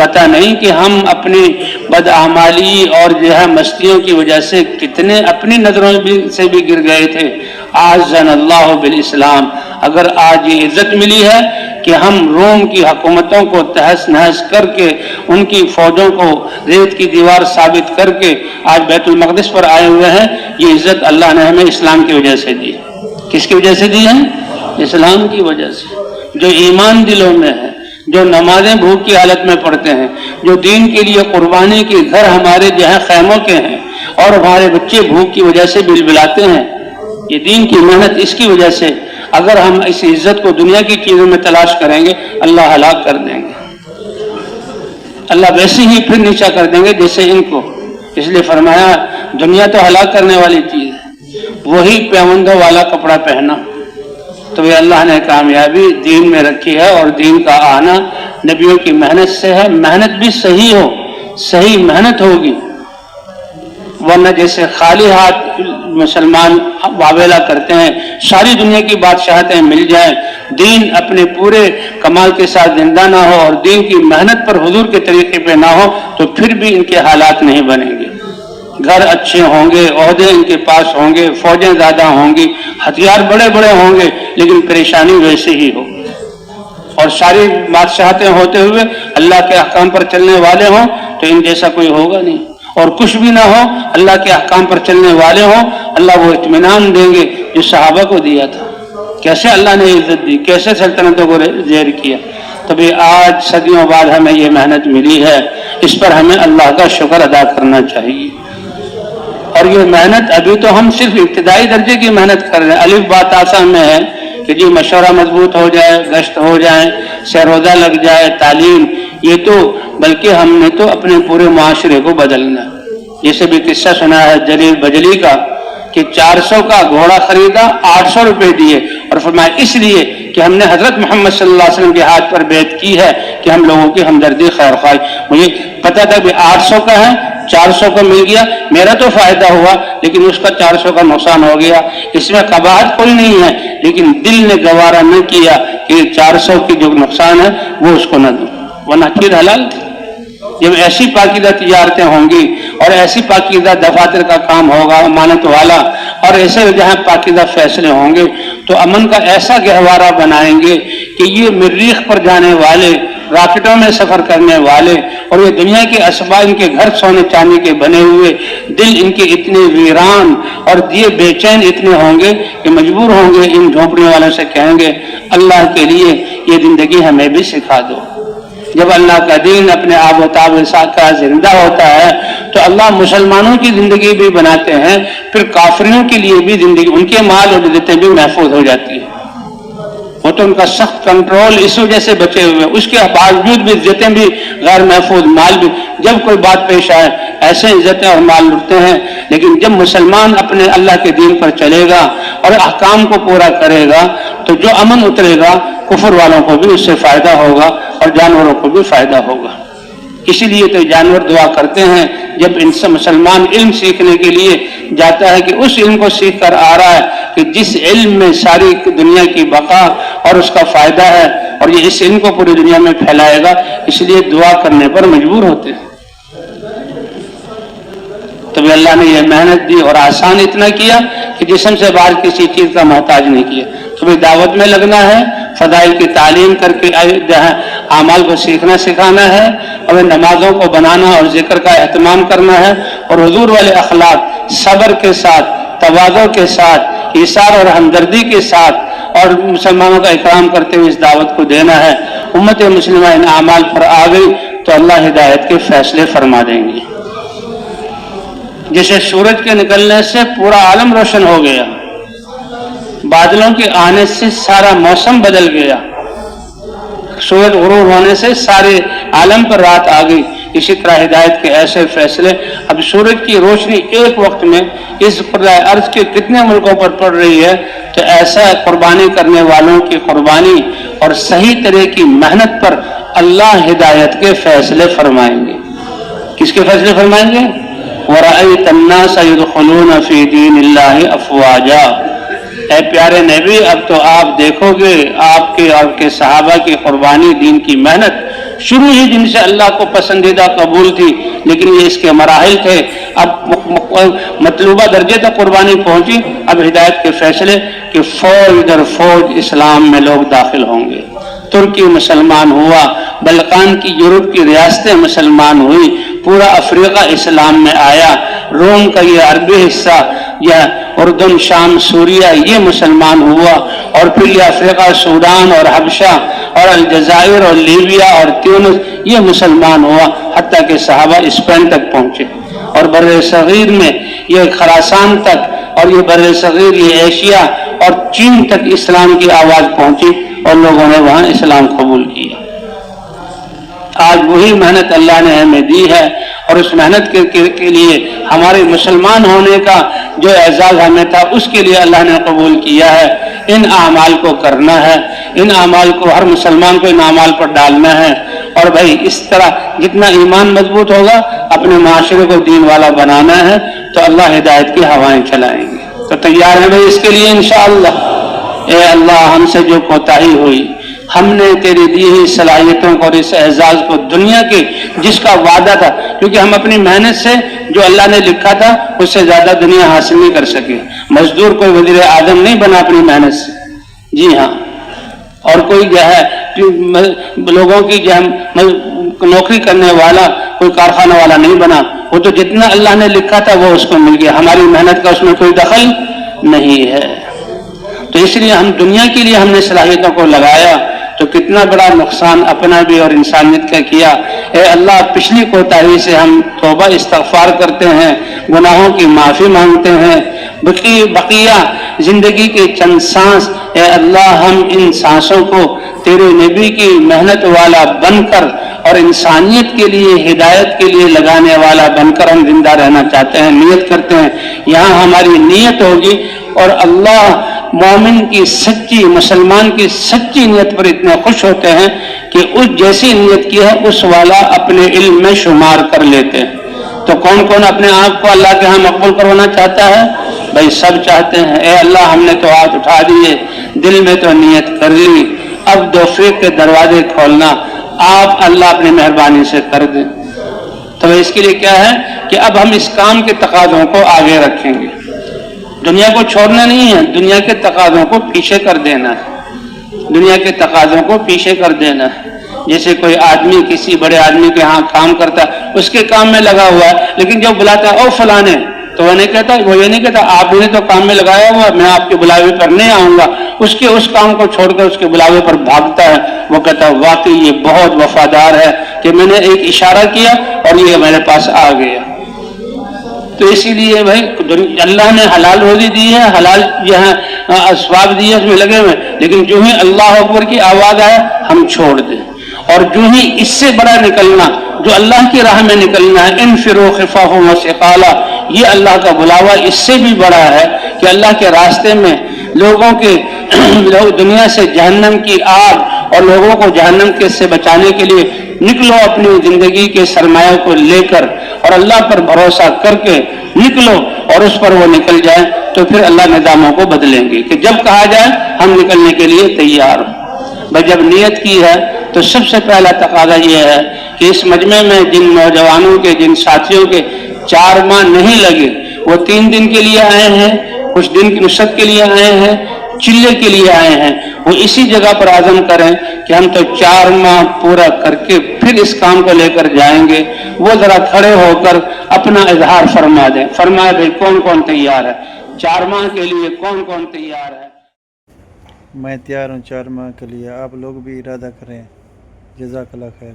پتہ نہیں کہ ہم اپنی بدعمالی اور جو ہے مستیوں کی وجہ سے کتنے اپنی نظروں سے بھی گر گئے تھے۔ اعزن اللہ بالاسلام، اگر آج یہ عزت ملی ہے کہ ہم روم کی حکومتوں کو تہس نہس کر کے ان کی فوجوں کو ریت کی دیوار ثابت کر کے آج بیت المقدس پر آئے ہوئے ہیں، یہ عزت اللہ نے ہمیں اسلام کی وجہ سے دی۔ کس کی وجہ سے دی ہے؟ اسلام کی وجہ سے۔ جو ایمان دلوں میں ہے، جو نمازیں بھوک کی حالت میں پڑھتے ہیں، جو دین کے لیے قربانی کے گھر ہمارے جو ہے خیموں کے ہیں، اور ہمارے بچے بھوک کی وجہ سے بلبلاتے ہیں، یہ دین کی محنت اس کی وجہ سے۔ اگر ہم اس عزت کو دنیا کی چیزوں میں تلاش کریں گے، اللہ ہلاک کر دیں گے، اللہ ویسے ہی پھر نیچا کر دیں گے جیسے ان کو۔ اس لیے فرمایا دنیا تو ہلاک کرنے والی چیز ہے، وہی پیوندوں والا کپڑا پہنا۔ تو یہ اللہ نے کامیابی دین میں رکھی ہے، اور دین کا آنا نبیوں کی محنت سے ہے۔ محنت بھی صحیح ہو، صحیح محنت ہوگی، ورنہ جیسے خالی ہاتھ مسلمان واویلا کرتے ہیں، ساری دنیا کی بادشاہتیں مل جائیں، دین اپنے پورے کمال کے ساتھ زندہ نہ ہو اور دین کی محنت پر حضور کے طریقے پہ نہ ہو، تو پھر بھی ان کے حالات نہیں بنیں گے۔ گھر اچھے ہوں گے، عہدے ان کے پاس ہوں گے، فوجیں زیادہ ہوں گی، ہتھیار بڑے بڑے ہوں گے، لیکن پریشانی ویسے ہی ہو۔ اور ساری بادشاہتیں ہوتے ہوئے اللہ کے احکام پر چلنے والے ہوں تو ان جیسا کوئی ہوگا نہیں۔ اور کچھ بھی نہ ہو، اللہ کے احکام پر چلنے والے ہوں، اللہ وہ اطمینان دیں گے جو صحابہ کو دیا تھا۔ کیسے اللہ نے عزت دی، کیسے سلطنتوں کو زیر کیا۔ تبھی آج صدیوں بعد ہمیں یہ محنت ملی ہے، اس پر ہمیں اللہ کا شکر ادا کرنا چاہیے۔ اور یہ محنت ابھی تو ہم صرف ابتدائی درجے کی محنت کر رہے ہیں۔ الف با تا سا میں ہے کہ جی مشورہ مضبوط ہو جائے، گشت ہو جائے، سہ روزہ لگ جائے، تعلیم، یہ تو بلکہ ہم نے تو اپنے پورے معاشرے کو بدلنا ہے۔ جیسے بھی قصہ سنا ہے جلیل بجلی کا کہ 400 کا گھوڑا خریدا، 800 روپے دیے، اور فرمایا اس لیے کہ ہم نے حضرت محمد صلی اللہ علیہ وسلم کے ہاتھ پر بیعت کی ہے کہ ہم لوگوں کی ہمدردی خیر خواہی۔ مجھے پتا تھا کہ 800 کا ہے، 400 کا مل گیا، میرا تو فائدہ ہوا لیکن اس کا 400 کا نقصان ہو گیا۔ اس میں قباحت کوئی نہیں ہے، لیکن دل نے گوارا نہ کیا کہ 400 کی جو نقصان ہے وہ اس کو نہ دوں، ورنہ پھر حلال تھی۔ جب ایسی پاکیزہ تجارتیں ہوں گی اور ایسی پاکیزہ دفاتر کا کام ہوگا امانت والا، اور ایسے جہاں پاکیزہ فیصلے ہوں گے، تو امن کا ایسا گہوارہ بنائیں گے کہ یہ مریخ پر جانے والے، راکٹوں میں سفر کرنے والے، اور یہ دنیا کے اسباب، ان کے گھر سونے چاندی کے بنے ہوئے، دل ان کے اتنے ویران اور دیے بے چین اتنے ہوں گے کہ مجبور ہوں گے ان جھونپڑیوں والوں سے کہیں گے اللہ کے لیے یہ زندگی ہمیں بھی سکھا دو۔ جب اللہ کا دین اپنے آب و تاب کا زندہ ہوتا ہے تو اللہ مسلمانوں کی زندگی بھی بناتے ہیں، پھر کافروں کے لیے بھی زندگی، ان کے مال اور عزتیں بھی محفوظ ہو جاتی ہیں۔ وہ تو ان کا سخت کنٹرول اس وجہ سے بچے ہوئے، اس کے باوجود بھی عزتیں بھی غیر محفوظ، مال بھی، جب کوئی بات پیش آئے ایسے عزتیں اور مال لوٹتے ہیں۔ لیکن جب مسلمان اپنے اللہ کے دین پر چلے گا اور احکام کو پورا کرے گا تو جو امن اترے گا، کفر والوں کو بھی اس سے فائدہ ہوگا اور جانوروں کو بھی فائدہ ہوگا۔ اسی لیے تو جانور دعا کرتے ہیں جب انسان مسلمان علم سیکھنے کے لیے جاتا ہے کہ اس علم کو سیکھ کر آ رہا ہے کہ جس علم میں ساری دنیا کی بقا اور اس کا فائدہ ہے، اور یہ اس علم کو پوری دنیا میں پھیلائے گا، اس لیے دعا کرنے پر مجبور ہوتے ہیں۔ تب اللہ نے یہ محنت دی اور آسان اتنا کیا کہ جسم سے باہر کسی چیز کا محتاج نہیں کیا۔ تمہیں دعوت میں لگنا ہے، فضائل کی تعلیم کر کے اعمال کو سیکھنا سکھانا ہے، اور نمازوں کو بنانا اور ذکر کا اہتمام کرنا ہے، اور حضور والے اخلاق صبر کے ساتھ، تواضع کے ساتھ، ایثار اور ہمدردی کے ساتھ، اور مسلمانوں کا اکرام کرتے ہوئے اس دعوت کو دینا ہے۔ امت مسلمہ ان اعمال پر آ گئی تو اللہ ہدایت کے فیصلے فرما دیں گے۔ جیسے سورج کے نکلنے سے پورا عالم روشن ہو گیا، بادلوں کے آنے سے سارا موسم بدل گیا، سورج غروب ہونے سے سارے عالم پر رات آ گئی، اسی طرح ہدایت کے ایسے فیصلے۔ اب سورج کی روشنی ایک وقت میں اس ارض کے کتنے ملکوں پر پڑ رہی ہے، تو ایسا قربانی کرنے والوں کی قربانی اور صحیح طرح کی محنت پر اللہ ہدایت کے فیصلے فرمائیں گے۔ کس کے فیصلے فرمائیں گے؟ وَرَأَيْتَ النَّاسَ يَدْخُلُونَ فِي دِينِ اللَّهِ أَفْوَاجًا۔ اے پیارے نبی اب تو آپ دیکھو گے آپ کے اور کے صحابہ کی قربانی، دین کی محنت شروع ہی جن سے اللہ کو پسندیدہ قبول تھی، لیکن یہ اس کے مراحل تھے، اب مطلوبہ درجے تک قربانی پہنچی، اب ہدایت کے فیصلے کہ فوج در فوج اسلام میں لوگ داخل ہوں گے۔ ترکی مسلمان ہوا، بلقان کی یورپ کی ریاستیں مسلمان ہوئی، پورا افریقہ اسلام میں آیا، روم کا یہ عربی حصہ یا اردن، شام، سوریہ یہ مسلمان ہوا، اور پھر یہ افریقہ، سوڈان اور حبشہ اور الجزائر اور لیبیا اور تیونس یہ مسلمان ہوا، حتیٰ کہ صحابہ اسپین تک پہنچے، اور بر صغیر میں یہ خراسان تک، اور یہ بر صغیر یہ ایشیا اور چین تک اسلام کی آواز پہنچی اور لوگوں نے وہاں اسلام قبول کیا۔ آج وہی محنت اللہ نے ہمیں دی ہے، اور اس محنت کے لیے ہمارے مسلمان ہونے کا جو اعزاز ہمیں تھا اس کے لیے اللہ نے قبول کیا ہے۔ ان اعمال کو کرنا ہے، ان اعمال کو ہر مسلمان کو ان اعمال پر ڈالنا ہے، اور بھائی اس طرح جتنا ایمان مضبوط ہوگا اپنے معاشرے کو دین والا بنانا ہے تو اللہ ہدایت کی ہوائیں چلائیں گے۔ تو تیار ہیں بھائی اس کے لیے انشاءاللہ؟ اے اللہ ہم سے جو کوتاہی ہوئی، ہم نے تیری دی ہوئی صلاحیتوں کو اور اس اعزاز کو دنیا کے جس کا وعدہ تھا، کیونکہ ہم اپنی محنت سے جو اللہ نے لکھا تھا اس سے زیادہ دنیا حاصل نہیں کر سکے۔ مزدور کوئی وزیر اعظم نہیں بنا اپنی محنت سے، جی ہاں، اور کوئی جو ہے لوگوں کی جو ہے نوکری کرنے والا کوئی کارخانہ والا نہیں بنا، وہ تو جتنا اللہ نے لکھا تھا وہ اس کو مل گیا، ہماری محنت کا اس میں کوئی دخل نہیں ہے۔ تو اس لیے ہم دنیا کے لیے ہم نے صلاحیتوں کو لگایا تو کتنا بڑا نقصان اپنا بھی اور انسانیت کا کیا۔ اے اللہ پچھلی کوتاہی سے ہم توبہ استغفار کرتے ہیں، گناہوں کی معافی مانگتے ہیں، بقیہ زندگی کے چند سانس اے اللہ ہم ان سانسوں کو تیرے نبی کی محنت والا بن کر اور انسانیت کے لیے ہدایت کے لیے لگانے والا بن کر ہم زندہ رہنا چاہتے ہیں، نیت کرتے ہیں یہاں ہماری نیت ہوگی، اور اللہ مومن کی سچی، مسلمان کی سچی نیت پر اتنے خوش ہوتے ہیں کہ اس جیسی نیت کی ہے اس والا اپنے علم میں شمار کر لیتے ہیں۔ تو کون کون اپنے آپ کو اللہ کے ہاں مقبول کروانا چاہتا ہے؟ بھائی سب چاہتے ہیں۔ اے اللہ ہم نے تو ہاتھ اٹھا دیے، دل میں تو نیت کر لی، اب توفیق کے دروازے کھولنا آپ اللہ اپنی مہربانی سے کر دیں۔ تو اس کے لیے کیا ہے کہ اب ہم اس کام کے تقاضوں کو آگے رکھیں گے، دنیا کو چھوڑنا نہیں ہے، دنیا کے تقاضوں کو پیچھے کر دینا ہے، دنیا کے تقاضوں کو پیچھے کر دینا ہے۔ جیسے کوئی آدمی کسی بڑے آدمی کے ہاں کام کرتا ہے، اس کے کام میں لگا ہوا ہے، لیکن جب بلاتا ہے او فلانے، تو وہ یہ نہیں کہتا آپ نے تو کام میں لگایا ہوا، میں آپ کے بلاوے پر نہیں آؤں گا، اس کام کو چھوڑ کر اس کے بلاوے پر بھاگتا ہے، وہ کہتا ہے واقعی یہ بہت وفادار ہے کہ میں نے ایک اشارہ کیا اور یہ میرے پاس آ گیا۔ تو اسی لیے بھائی اللہ نے حلال روزی دی ہے، حلال جو ہے اسباب دی ہے، اس میں لگے ہوئے، لیکن جو ہی اللہ اکبر کی آواز آئے ہم چھوڑ دیں، اور جو ہی اس سے بڑا نکلنا، جو اللہ کی راہ میں نکلنا ہے، انفروا خفافا وثقالا، یہ اللہ کا بلاوا اس سے بھی بڑا ہے کہ اللہ کے راستے میں لوگوں کے دنیا سے جہنم کی آگ اور لوگوں کو جہنم کے سے بچانے کے لیے نکلو، اپنی زندگی کے سرمایہ کو لے کر اور اللہ پر بھروسہ کر کے نکلو، اور اس پر وہ نکل جائے تو پھر اللہ نظاموں کو بدلیں گے کہ جب کہا جائے ہم نکلنے کے لیے تیار ہوں۔ بھائی جب نیت کی ہے تو سب سے پہلا تقاضا یہ ہے کہ اس مجمع میں جن نوجوانوں کے، جن ساتھیوں کے 4 ماہ نہیں لگے، وہ 3 دن کے لیے آئے ہیں، کچھ دن کی نصرت کے لیے آئے ہیں، چلے کے لیے آئے ہیں، وہ اسی جگہ پر عزم کریں کہ ہم تو 4 ماہ پورا کر کے پھر اس کام کو لے کر جائیں گے۔ وہ ذرا کھڑے ہو کر اپنا اظہار فرما دیں، فرمائے بھائی کون کون تیار ہے 4 ماہ کے لیے، کون کون تیار ہے؟ میں تیار ہوں 4 ماہ کے لیے، آپ لوگ بھی ارادہ کریں۔ جزاک اللہ خیر۔